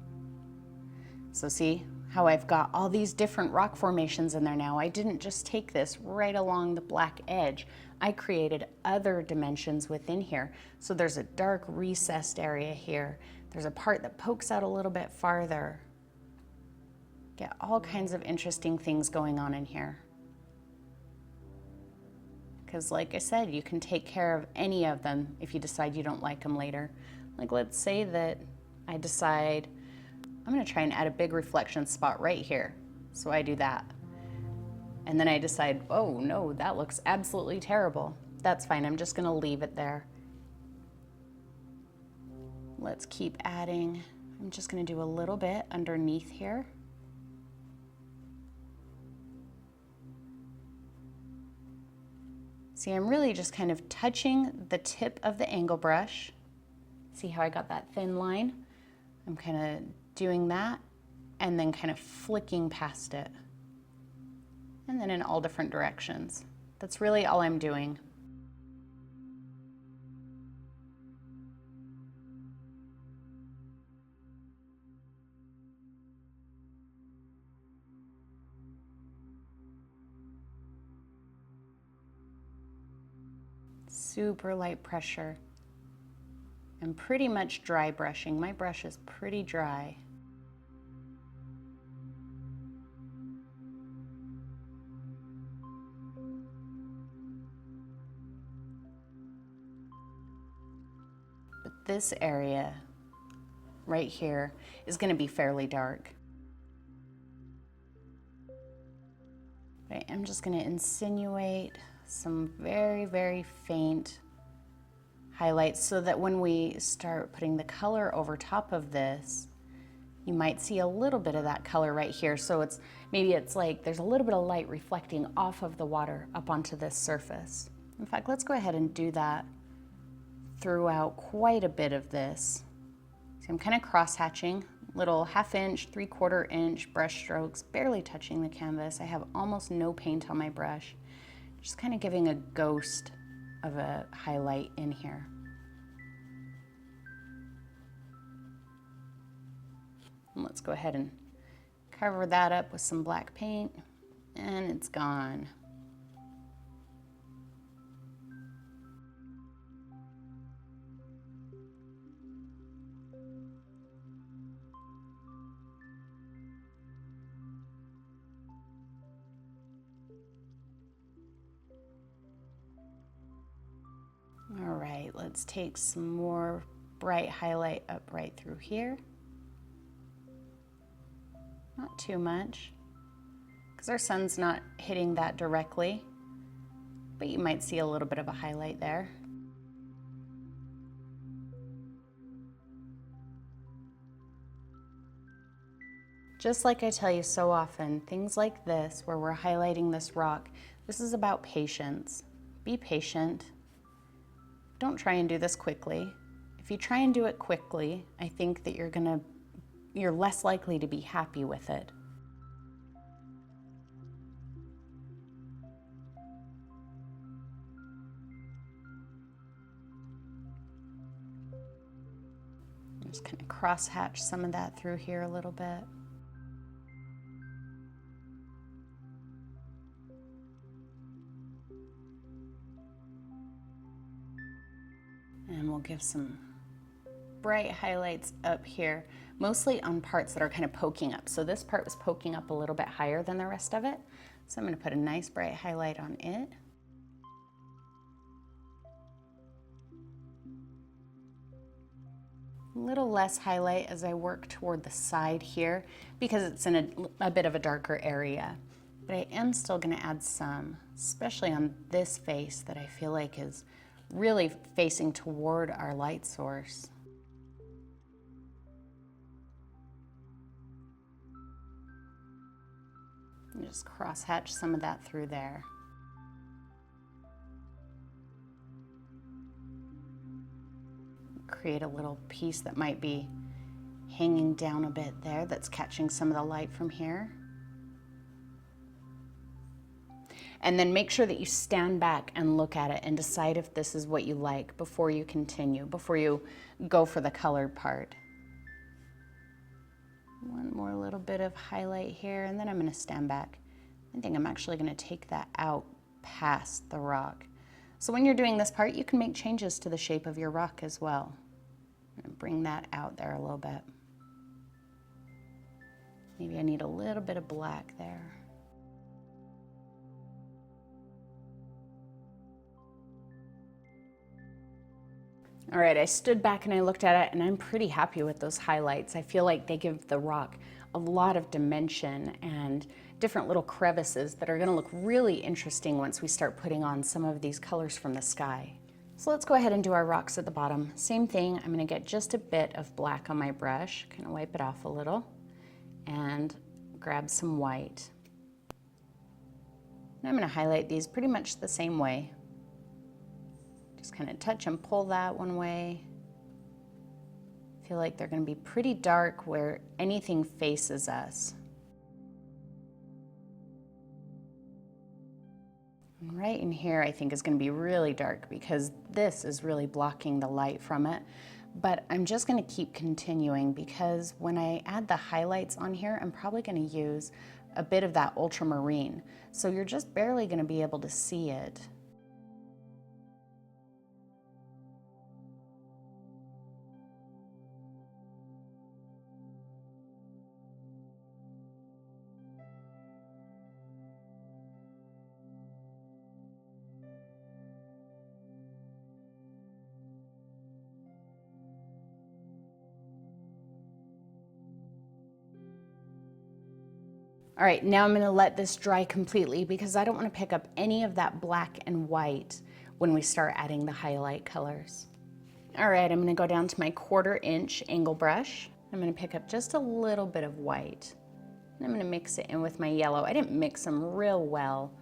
So see how I've got all these different rock formations in there now? I didn't just take this right along the black edge. I created other dimensions within here. So there's a dark recessed area here. There's a part that pokes out a little bit farther. Get all kinds of interesting things going on in here. Because like I said, you can take care of any of them if you decide you don't like them later. Like let's say that I decide I'm gonna try and add a big reflection spot right here. So I do that. And then I decide, oh no, that looks absolutely terrible. That's fine, I'm just gonna leave it there. Let's keep adding. I'm just gonna do a little bit underneath here. See, I'm really just kind of touching the tip of the angle brush. See how I got that thin line? I'm kind of doing that and then kind of flicking past it. And then in all different directions. That's really all I'm doing. Super light pressure and pretty much dry brushing. My brush is pretty dry. But this area right here is going to be fairly dark. Right, I'm just going to insinuate some very, very faint highlights so that when we start putting the color over top of this, you might see a little bit of that color right here. So maybe it's like there's a little bit of light reflecting off of the water up onto this surface. In fact, let's go ahead and do that throughout quite a bit of this. See, I'm kind of cross-hatching, little 1/2 inch, 3/4 inch brush strokes, barely touching the canvas. I have almost no paint on my brush. Just kind of giving a ghost of a highlight in here. And let's go ahead and cover that up with some black paint, and it's gone. All right, let's take some more bright highlight up right through here. Not too much, because our sun's not hitting that directly, but you might see a little bit of a highlight there. Just like I tell you so often, things like this, where we're highlighting this rock, this is about patience. Be patient. Don't try and do this quickly. If you try and do it quickly, I think that you're less likely to be happy with it. Just kind of cross-hatch some of that through here a little bit. And we'll give some bright highlights up here, mostly on parts that are kind of poking up. So this part was poking up a little bit higher than the rest of it. So I'm going to put a nice bright highlight on it. A little less highlight as I work toward the side here because it's in a bit of a darker area. But I am still going to add some, especially on this face that I feel like is really facing toward our light source. And just cross-hatch some of that through there. Create a little piece that might be hanging down a bit there that's catching some of the light from here. And then make sure that you stand back and look at it and decide if this is what you like before you continue, before you go for the colored part. One more little bit of highlight here, and then I'm going to stand back. I think I'm actually going to take that out past the rock. So when you're doing this part, you can make changes to the shape of your rock as well. I'm going to bring that out there a little bit. Maybe I need a little bit of black there. All right, I stood back and I looked at it, and I'm pretty happy with those highlights. I feel like they give the rock a lot of dimension and different little crevices that are going to look really interesting once we start putting on some of these colors from the sky. So let's go ahead and do our rocks at the bottom. Same thing, I'm going to get just a bit of black on my brush, kind of wipe it off a little, and grab some white. And I'm going to highlight these pretty much the same way. Just kind of touch and pull that one way. I feel like they're going to be pretty dark where anything faces us. And right in here I think is going to be really dark because this is really blocking the light from it. But I'm just going to keep continuing because when I add the highlights on here, I'm probably going to use a bit of that ultramarine. So you're just barely going to be able to see it. All right, now I'm gonna let this dry completely because I don't wanna pick up any of that black and white when we start adding the highlight colors. All right, I'm gonna go down to my 1/4 inch angle brush. I'm gonna pick up just a little bit of white. And I'm gonna mix it in with my yellow. I didn't mix them real well,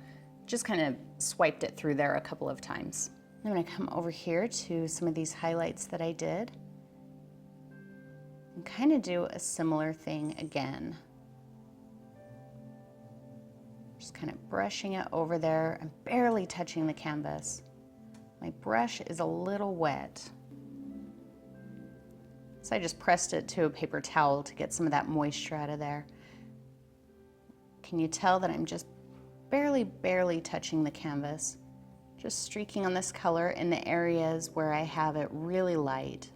just kind of swiped it through there a couple of times. I'm gonna come over here to some of these highlights that I did and kind of do a similar thing again. Just kind of brushing it over there. I'm barely touching the canvas. My brush is a little wet. So I just pressed it to a paper towel to get some of that moisture out of there. Can you tell that I'm just barely touching the canvas? Just streaking on this color in the areas where I have it really light.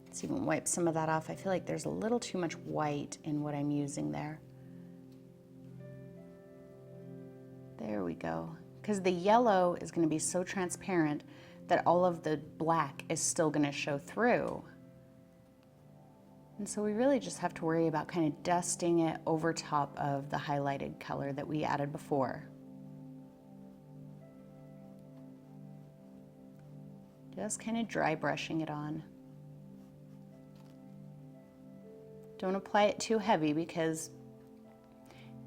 Let's even wipe some of that off. I feel like there's a little too much white in what I'm using there. There we go. Because the yellow is going to be so transparent that all of the black is still going to show through. And so we really just have to worry about kind of dusting it over top of the highlighted color that we added before. Just kind of dry brushing it on. Don't apply it too heavy because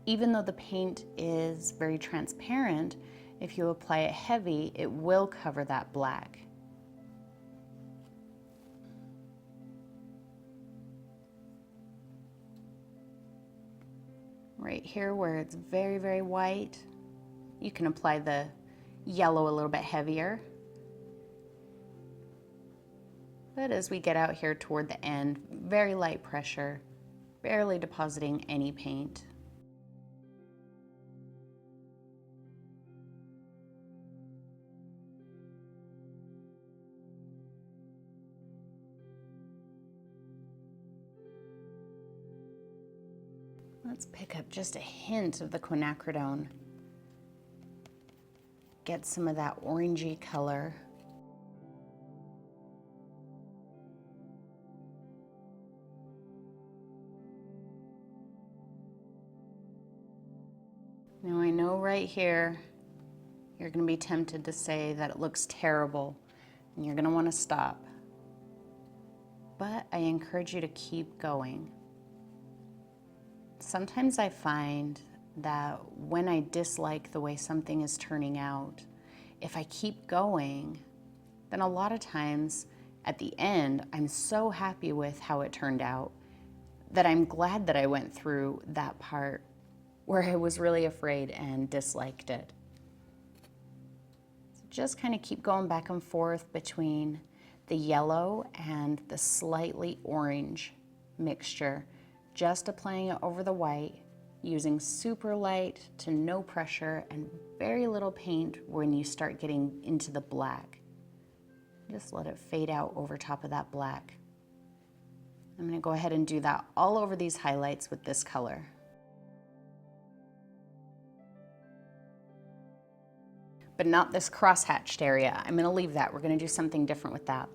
even though the paint is very transparent, if you apply it heavy, it will cover that black. Right here where it's very, very white, you can apply the yellow a little bit heavier. But as we get out here toward the end, very light pressure, barely depositing any paint. Let's pick up just a hint of the quinacridone. Get some of that orangey color. Now I know right here, you're going to be tempted to say that it looks terrible and you're going to want to stop. But I encourage you to keep going. Sometimes I find that when I dislike the way something is turning out, if I keep going, then a lot of times at the end, I'm so happy with how it turned out that I'm glad that I went through that part where I was really afraid and disliked it. So just kind of keep going back and forth between the yellow and the slightly orange mixture, just applying it over the white, using super light to no pressure and very little paint when you start getting into the black. Just let it fade out over top of that black. I'm going to go ahead and do that all over these highlights with this color. But not this cross-hatched area. I'm going to leave that. We're going to do something different with that.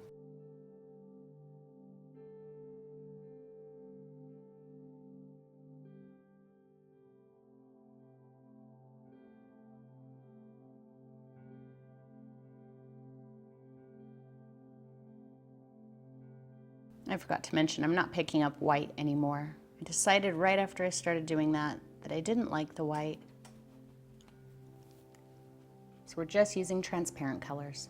I forgot to mention, I'm not picking up white anymore. I decided right after I started doing that I didn't like the white. So we're just using transparent colors.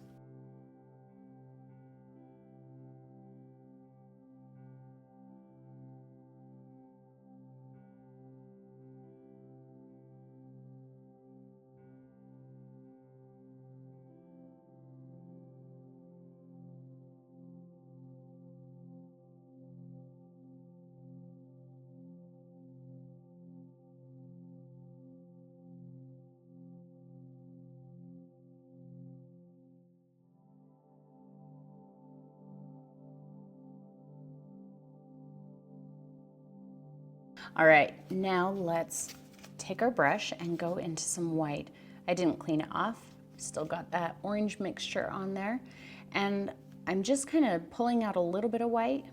All right, now let's take our brush and go into some white. I didn't clean it off, still got that orange mixture on there. And I'm just kind of pulling out a little bit of white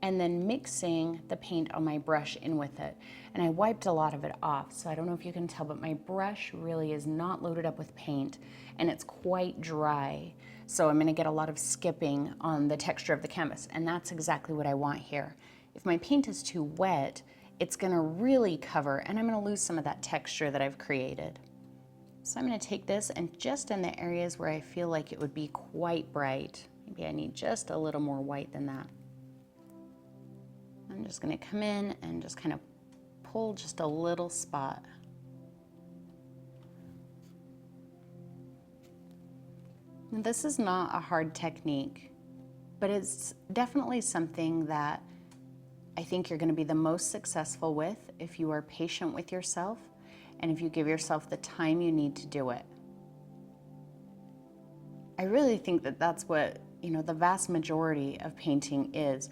and then mixing the paint on my brush in with it. And I wiped a lot of it off, so I don't know if you can tell, but my brush really is not loaded up with paint and it's quite dry. So I'm gonna get a lot of skipping on the texture of the canvas, and that's exactly what I want here. If my paint is too wet, it's gonna really cover and I'm gonna lose some of that texture that I've created. So I'm gonna take this and just in the areas where I feel like it would be quite bright, maybe I need just a little more white than that. I'm just gonna come in and just kind of pull just a little spot. And this is not a hard technique, but it's definitely something that I think you're going to be the most successful with if you are patient with yourself and if you give yourself the time you need to do it. I really think that that's what, the vast majority of painting is.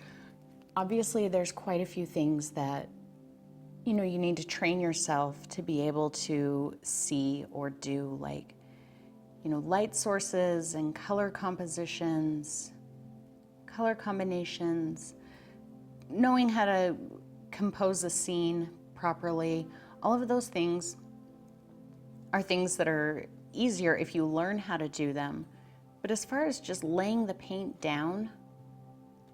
Obviously, there's quite a few things that, you need to train yourself to be able to see or do, like, light sources and color compositions, color combinations, knowing how to compose a scene properly. All of those things are things that are easier if you learn how to do them, But as far as just laying the paint down,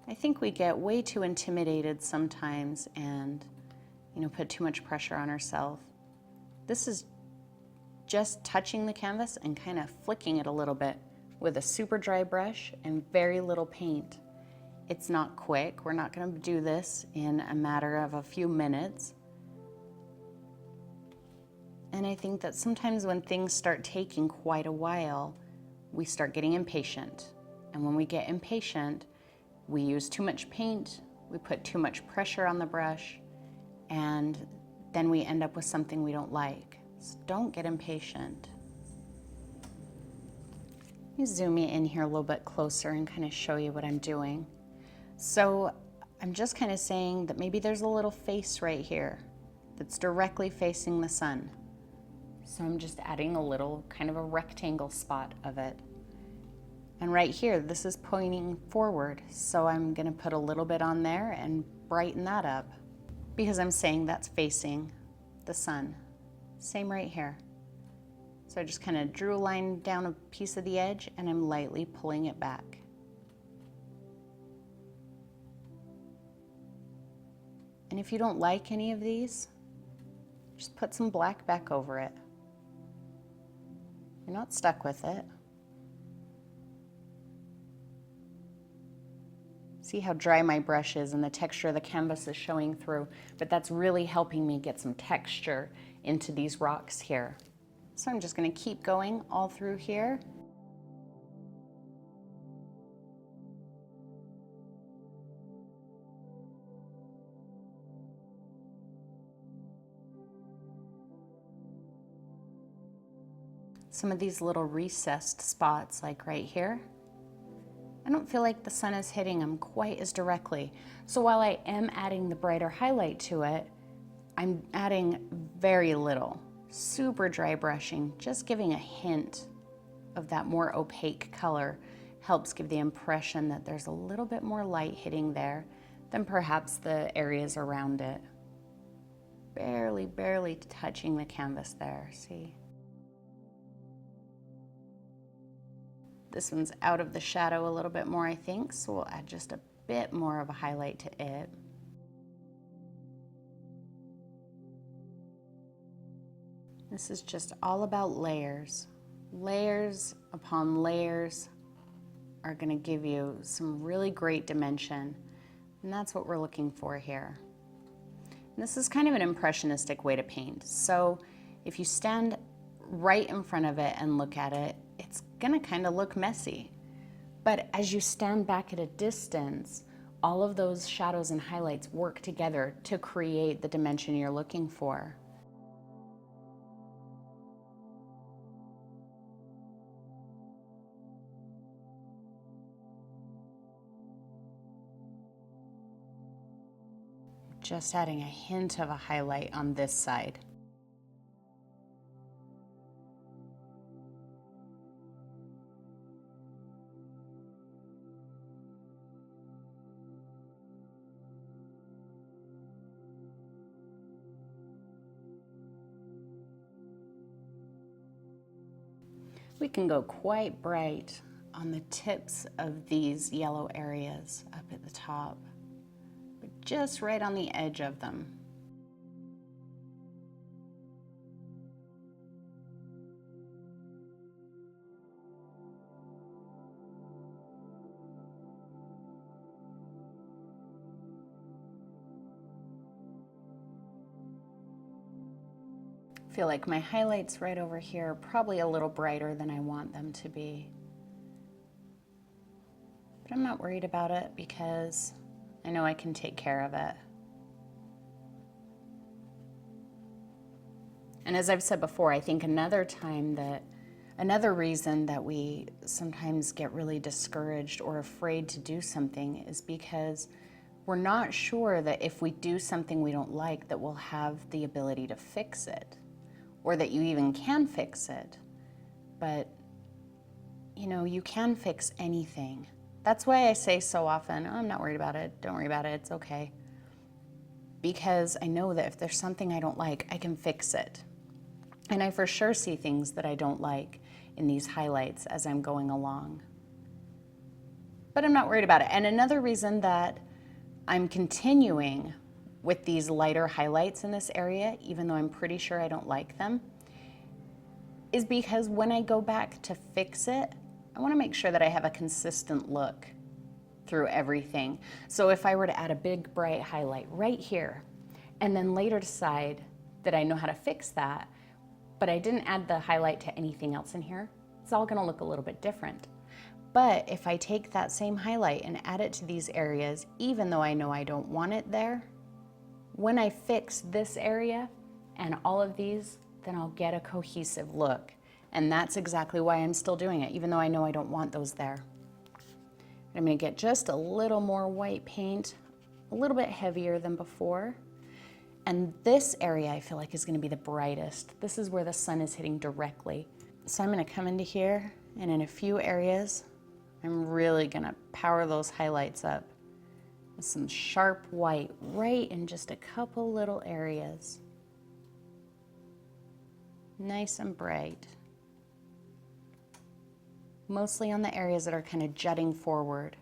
I think we get way too intimidated sometimes and, put too much pressure on ourselves. This is just touching the canvas and kind of flicking it a little bit with a super dry brush and very little paint. It's not quick. We're not going to do this in a matter of a few minutes. And I think that sometimes when things start taking quite a while, we start getting impatient. And when we get impatient, we use too much paint, we put too much pressure on the brush, and then we end up with something we don't like. So don't get impatient. Let me zoom you in here a little bit closer and kind of show you what I'm doing. So I'm just kind of saying that maybe there's a little face right here that's directly facing the sun. So I'm just adding a little kind of a rectangle spot of it. And right here, this is pointing forward. So I'm gonna put a little bit on there and brighten that up because I'm saying that's facing the sun. Same right here. So I just kind of drew a line down a piece of the edge and I'm lightly pulling it back. And if you don't like any of these, just put some black back over it. You're not stuck with it. See how dry my brush is and the texture of the canvas is showing through, but that's really helping me get some texture into these rocks here. So I'm just going to keep going all through here. Some of these little recessed spots, like right here, I don't feel like the sun is hitting them quite as directly. So while I am adding the brighter highlight to it, I'm adding very little, super dry brushing, just giving a hint of that more opaque color helps give the impression that there's a little bit more light hitting there than perhaps the areas around it. Barely touching the canvas there, see? This one's out of the shadow a little bit more, I think, so we'll add just a bit more of a highlight to it. This is just all about layers. Layers upon layers are going to give you some really great dimension, and that's what we're looking for here. And this is kind of an impressionistic way to paint, so if you stand right in front of it and look at it, it's gonna kind of look messy. But as you stand back at a distance, all of those shadows and highlights work together to create the dimension you're looking for. Just adding a hint of a highlight on this side. We can go quite bright on the tips of these yellow areas up at the top, but just right on the edge of them. I feel like my highlights right over here are probably a little brighter than I want them to be. But I'm not worried about it because I know I can take care of it. And as I've said before, I think another reason that we sometimes get really discouraged or afraid to do something is because we're not sure that if we do something we don't like, that we'll have the ability to fix it, or that you even can fix it. But, you can fix anything. That's why I say so often, oh, I'm not worried about it, don't worry about it, it's okay. Because I know that if there's something I don't like, I can fix it. And I for sure see things that I don't like in these highlights as I'm going along. but I'm not worried about it. And another reason that I'm continuing with these lighter highlights in this area, even though I'm pretty sure I don't like them, is because when I go back to fix it, I want to make sure that I have a consistent look through everything. So if I were to add a big bright highlight right here, and then later decide that I know how to fix that, but I didn't add the highlight to anything else in here, it's all gonna look a little bit different. But if I take that same highlight and add it to these areas, even though I know I don't want it there, when I fix this area and all of these, then I'll get a cohesive look. And that's exactly why I'm still doing it, even though I know I don't want those there. I'm gonna get just a little more white paint, a little bit heavier than before. And this area I feel like is gonna be the brightest. This is where the sun is hitting directly. So I'm gonna come into here, and in a few areas, I'm really gonna power those highlights up with some sharp white right in just a couple little areas. Nice and bright. Mostly on the areas that are kind of jutting forward.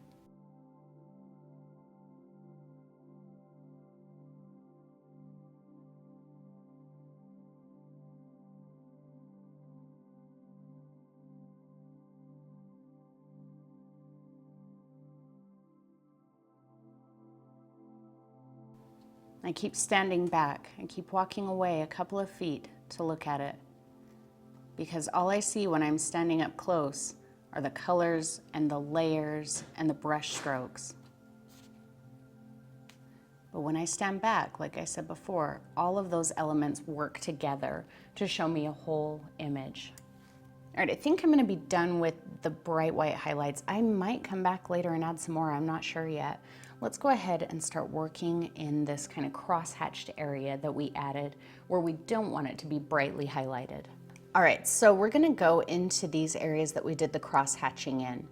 I keep standing back. I keep walking away a couple of feet to look at it, because all I see when I'm standing up close are the colors and the layers and the brush strokes. But when I stand back, like I said before, all of those elements work together to show me a whole image. All right, I think I'm gonna be done with the bright white highlights. I might come back later and add some more, I'm not sure yet. Let's go ahead and start working in this kind of cross-hatched area that we added where we don't want it to be brightly highlighted. All right, so we're gonna go into these areas that we did the cross-hatching in.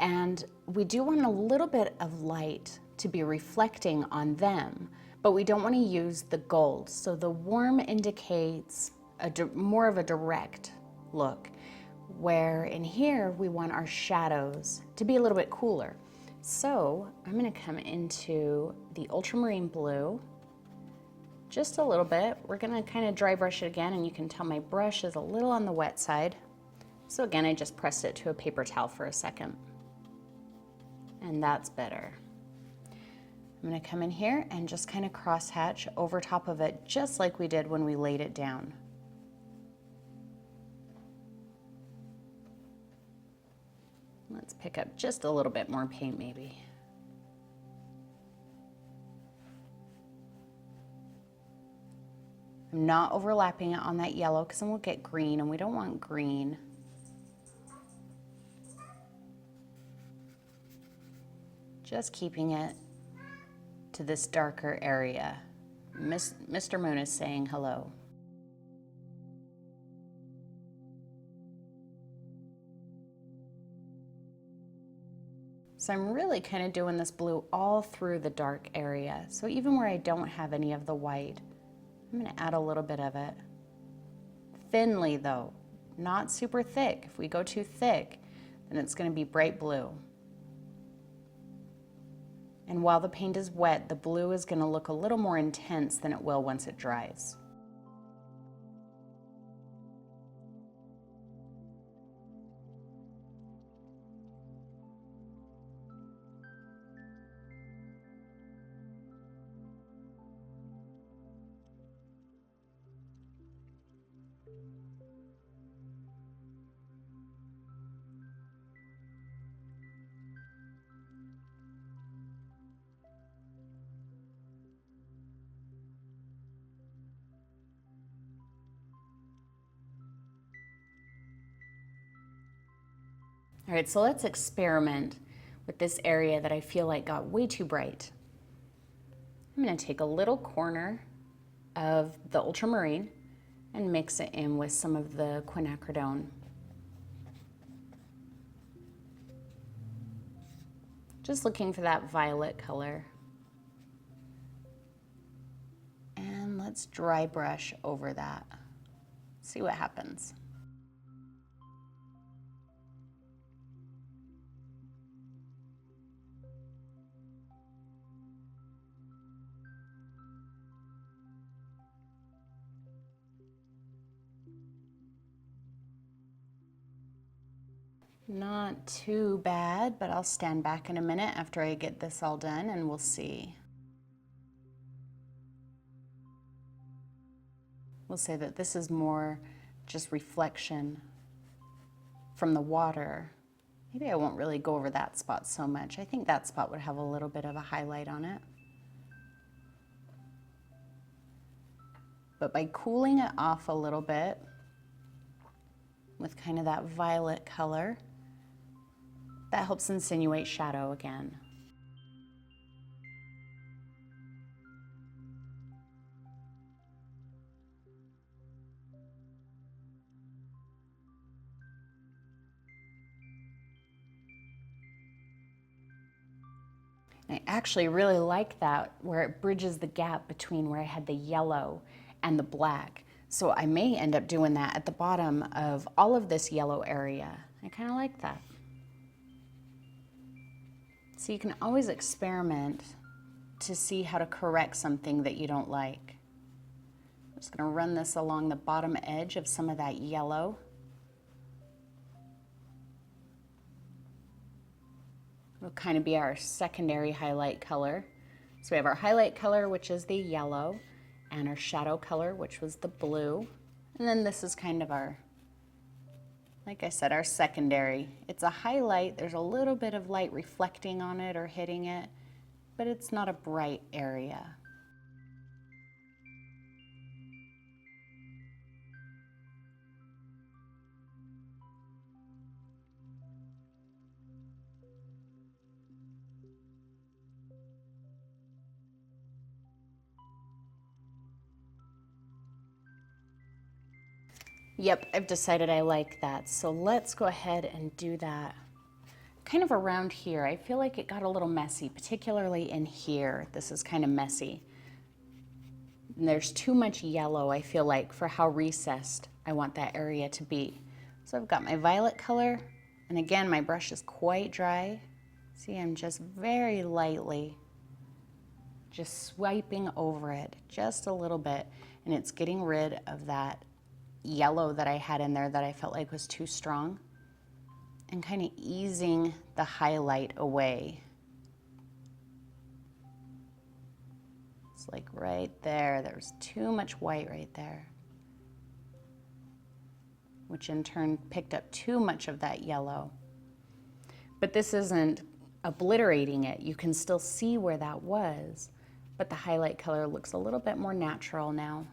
And we do want a little bit of light to be reflecting on them, but we don't wanna use the gold. So the warm indicates more of a direct look, where in here we want our shadows to be a little bit cooler. So I'm gonna come into the Ultramarine Blue, just a little bit. We're gonna kind of dry brush it again, and you can tell my brush is a little on the wet side. So again, I just pressed it to a paper towel for a second. And that's better. I'm gonna come in here and just kind of cross hatch over top of it, just like we did when we laid it down. Let's pick up just a little bit more paint maybe. I'm not overlapping it on that yellow because then we'll get green, and we don't want green. Just keeping it to this darker area. Mr. Moon is saying hello. So I'm really kind of doing this blue all through the dark area. So even where I don't have any of the white, I'm gonna add a little bit of it. Thinly though, not super thick. If we go too thick, then it's gonna be bright blue. And while the paint is wet, the blue is gonna look a little more intense than it will once it dries. All right, so let's experiment with this area that I feel like got way too bright. I'm gonna take a little corner of the ultramarine and mix it in with some of the quinacridone. Just looking for that violet color. And let's dry brush over that. See what happens. Not too bad, but I'll stand back in a minute after I get this all done and we'll see. We'll say that this is more just reflection from the water. Maybe I won't really go over that spot so much. I think that spot would have a little bit of a highlight on it. But by cooling it off a little bit with kind of that violet color, that helps insinuate shadow again. I actually really like that where it bridges the gap between where I had the yellow and the black. So I may end up doing that at the bottom of all of this yellow area. I kind of like that. So you can always experiment to see how to correct something that you don't like. I'm just going to run this along the bottom edge of some of that yellow. It'll kind of be our secondary highlight color. So we have our highlight color, which is the yellow, and our shadow color, which was the blue. And then this is kind of our, like I said, our secondary. It's a highlight. There's a little bit of light reflecting on it or hitting it, but it's not a bright area. Yep, I've decided I like that. So let's go ahead and do that kind of around here. I feel like it got a little messy, particularly in here. This is kind of messy. And there's too much yellow, I feel like, for how recessed I want that area to be. So I've got my violet color, and again, my brush is quite dry. See, I'm just very lightly just swiping over it just a little bit, and it's getting rid of that yellow that I had in there that I felt like was too strong, and kind of easing the highlight away. It's like right there, there was too much white right there, which in turn picked up too much of that yellow. But this isn't obliterating it. You can still see where that was, but the highlight color looks a little bit more natural now.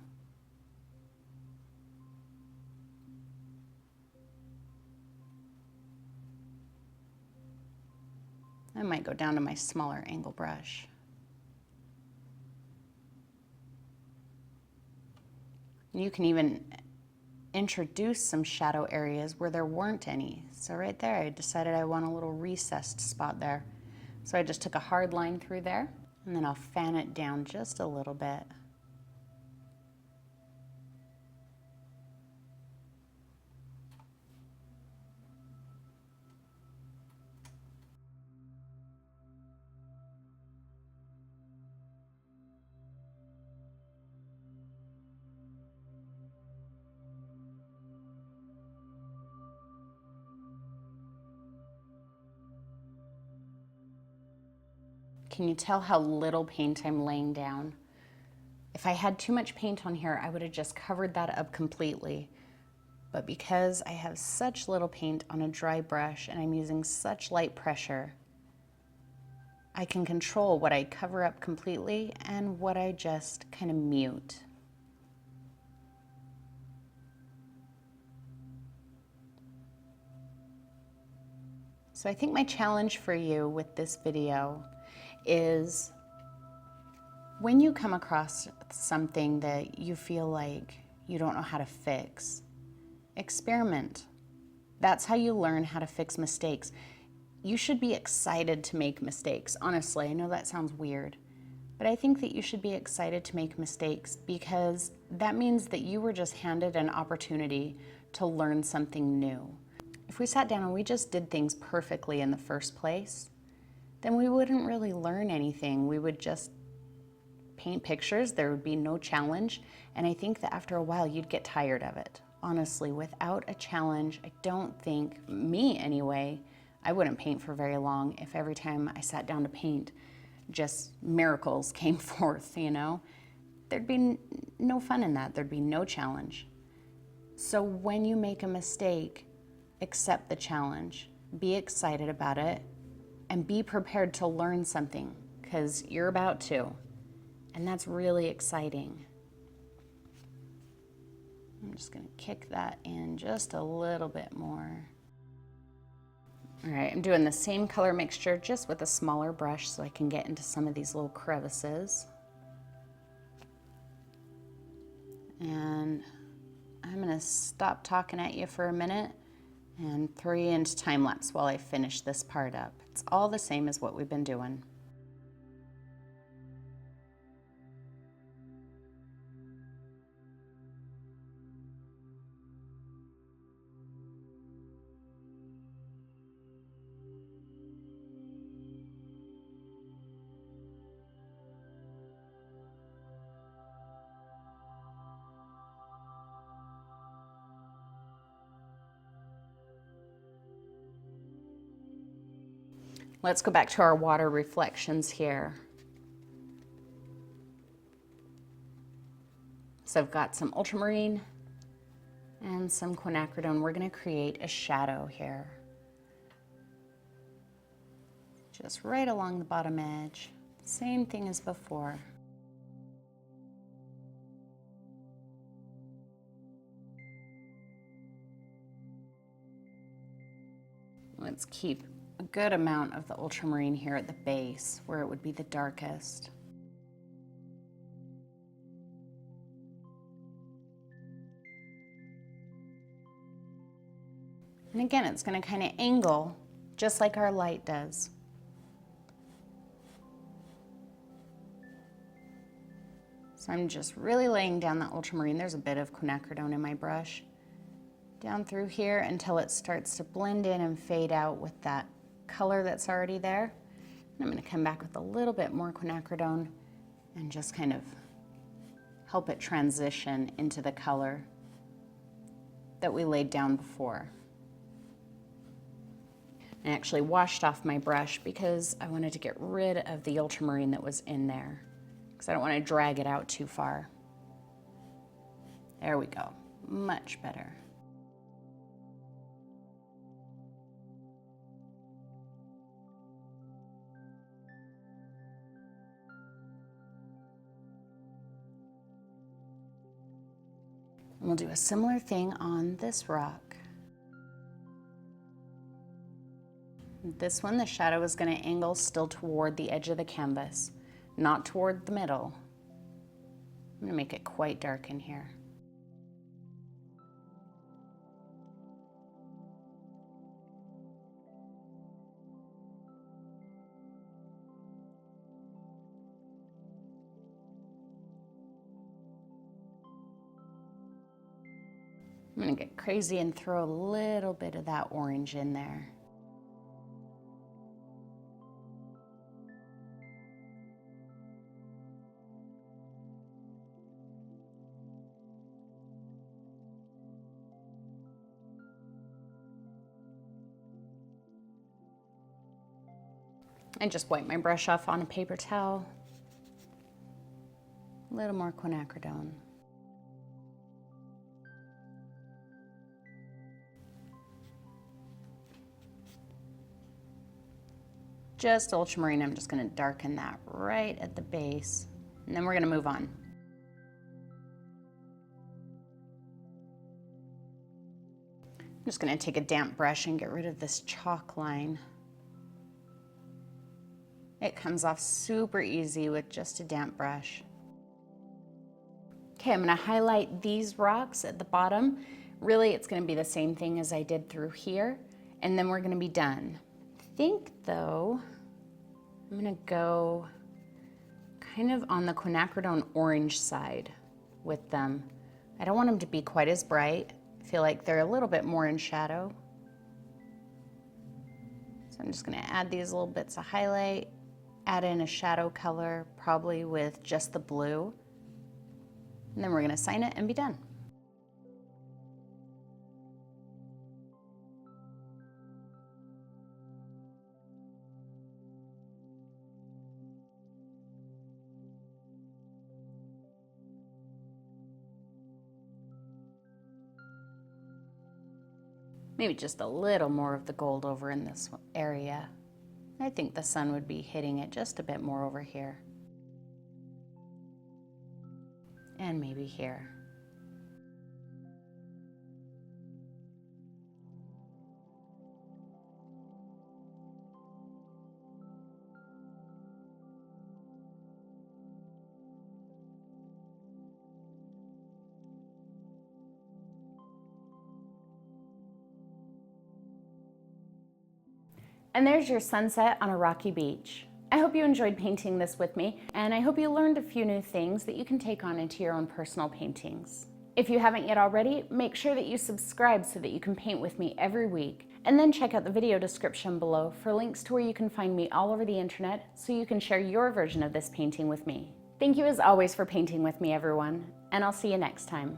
I might go down to my smaller angle brush. You can even introduce some shadow areas where there weren't any. So right there, I decided I want a little recessed spot there. So I just took a hard line through there, and then I'll fan it down just a little bit. Can you tell how little paint I'm laying down? If I had too much paint on here, I would have just covered that up completely. But because I have such little paint on a dry brush and I'm using such light pressure, I can control what I cover up completely and what I just kind of mute. So I think my challenge for you with this video is when you come across something that you feel like you don't know how to fix, experiment. That's how you learn how to fix mistakes. You should be excited to make mistakes. Honestly, I know that sounds weird, but I think that you should be excited to make mistakes because that means that you were just handed an opportunity to learn something new. If we sat down and we just did things perfectly in the first place, then we wouldn't really learn anything. We would just paint pictures. There would be no challenge. And I think that after a while, you'd get tired of it. honestly, without a challenge, I don't think, me anyway, I wouldn't paint for very long if every time I sat down to paint, just miracles came forth, you know? There'd be no fun in that. There'd be no challenge. So when you make a mistake, accept the challenge, be excited about it, and be prepared to learn something, because you're about to, and that's really exciting. I'm just gonna kick that in just a little bit more. All right, I'm doing the same color mixture just with a smaller brush so I can get into some of these little crevices. And I'm gonna stop talking at you for a minute and throw you into time lapse while I finish this part up. It's all the same as what we've been doing. Let's go back to our water reflections here. So I've got some ultramarine and some quinacridone. We're gonna create a shadow here. Just right along the bottom edge. Same thing as before. Let's keep a good amount of the ultramarine here at the base where it would be the darkest. And again, it's going to kind of angle just like our light does. So I'm just really laying down that ultramarine. There's a bit of quinacridone in my brush. Down through here until it starts to blend in and fade out with that color that's already there. And I'm going to come back with a little bit more quinacridone and just kind of help it transition into the color that we laid down before. I actually washed off my brush because I wanted to get rid of the ultramarine that was in there because I don't want to drag it out too far. There we go, much better. And we'll do a similar thing on this rock. This one, the shadow is going to angle still toward the edge of the canvas, not toward the middle. I'm going to make it quite dark in here. I'm going to get crazy and throw a little bit of that orange in there. I just wipe my brush off on a paper towel. A little more quinacridone. Just ultramarine, I'm just going to darken that right at the base, and then we're going to move on. I'm just going to take a damp brush and get rid of this chalk line. It comes off super easy with just a damp brush. Okay, I'm going to highlight these rocks at the bottom. Really, it's going to be the same thing as I did through here, and then we're going to be done. I think, though, I'm going to go kind of on the quinacridone orange side with them. I don't want them to be quite as bright. I feel like they're a little bit more in shadow. So I'm just going to add these little bits of highlight, add in a shadow color, probably with just the blue. And then we're going to sign it and be done. Maybe just a little more of the gold over in this area. I think the sun would be hitting it just a bit more over here. And maybe here. And there's your sunset on a rocky beach. I hope you enjoyed painting this with me, and I hope you learned a few new things that you can take on into your own personal paintings. If you haven't yet already, make sure that you subscribe so that you can paint with me every week, and then check out the video description below for links to where you can find me all over the internet so you can share your version of this painting with me. Thank you as always for painting with me, everyone, and I'll see you next time.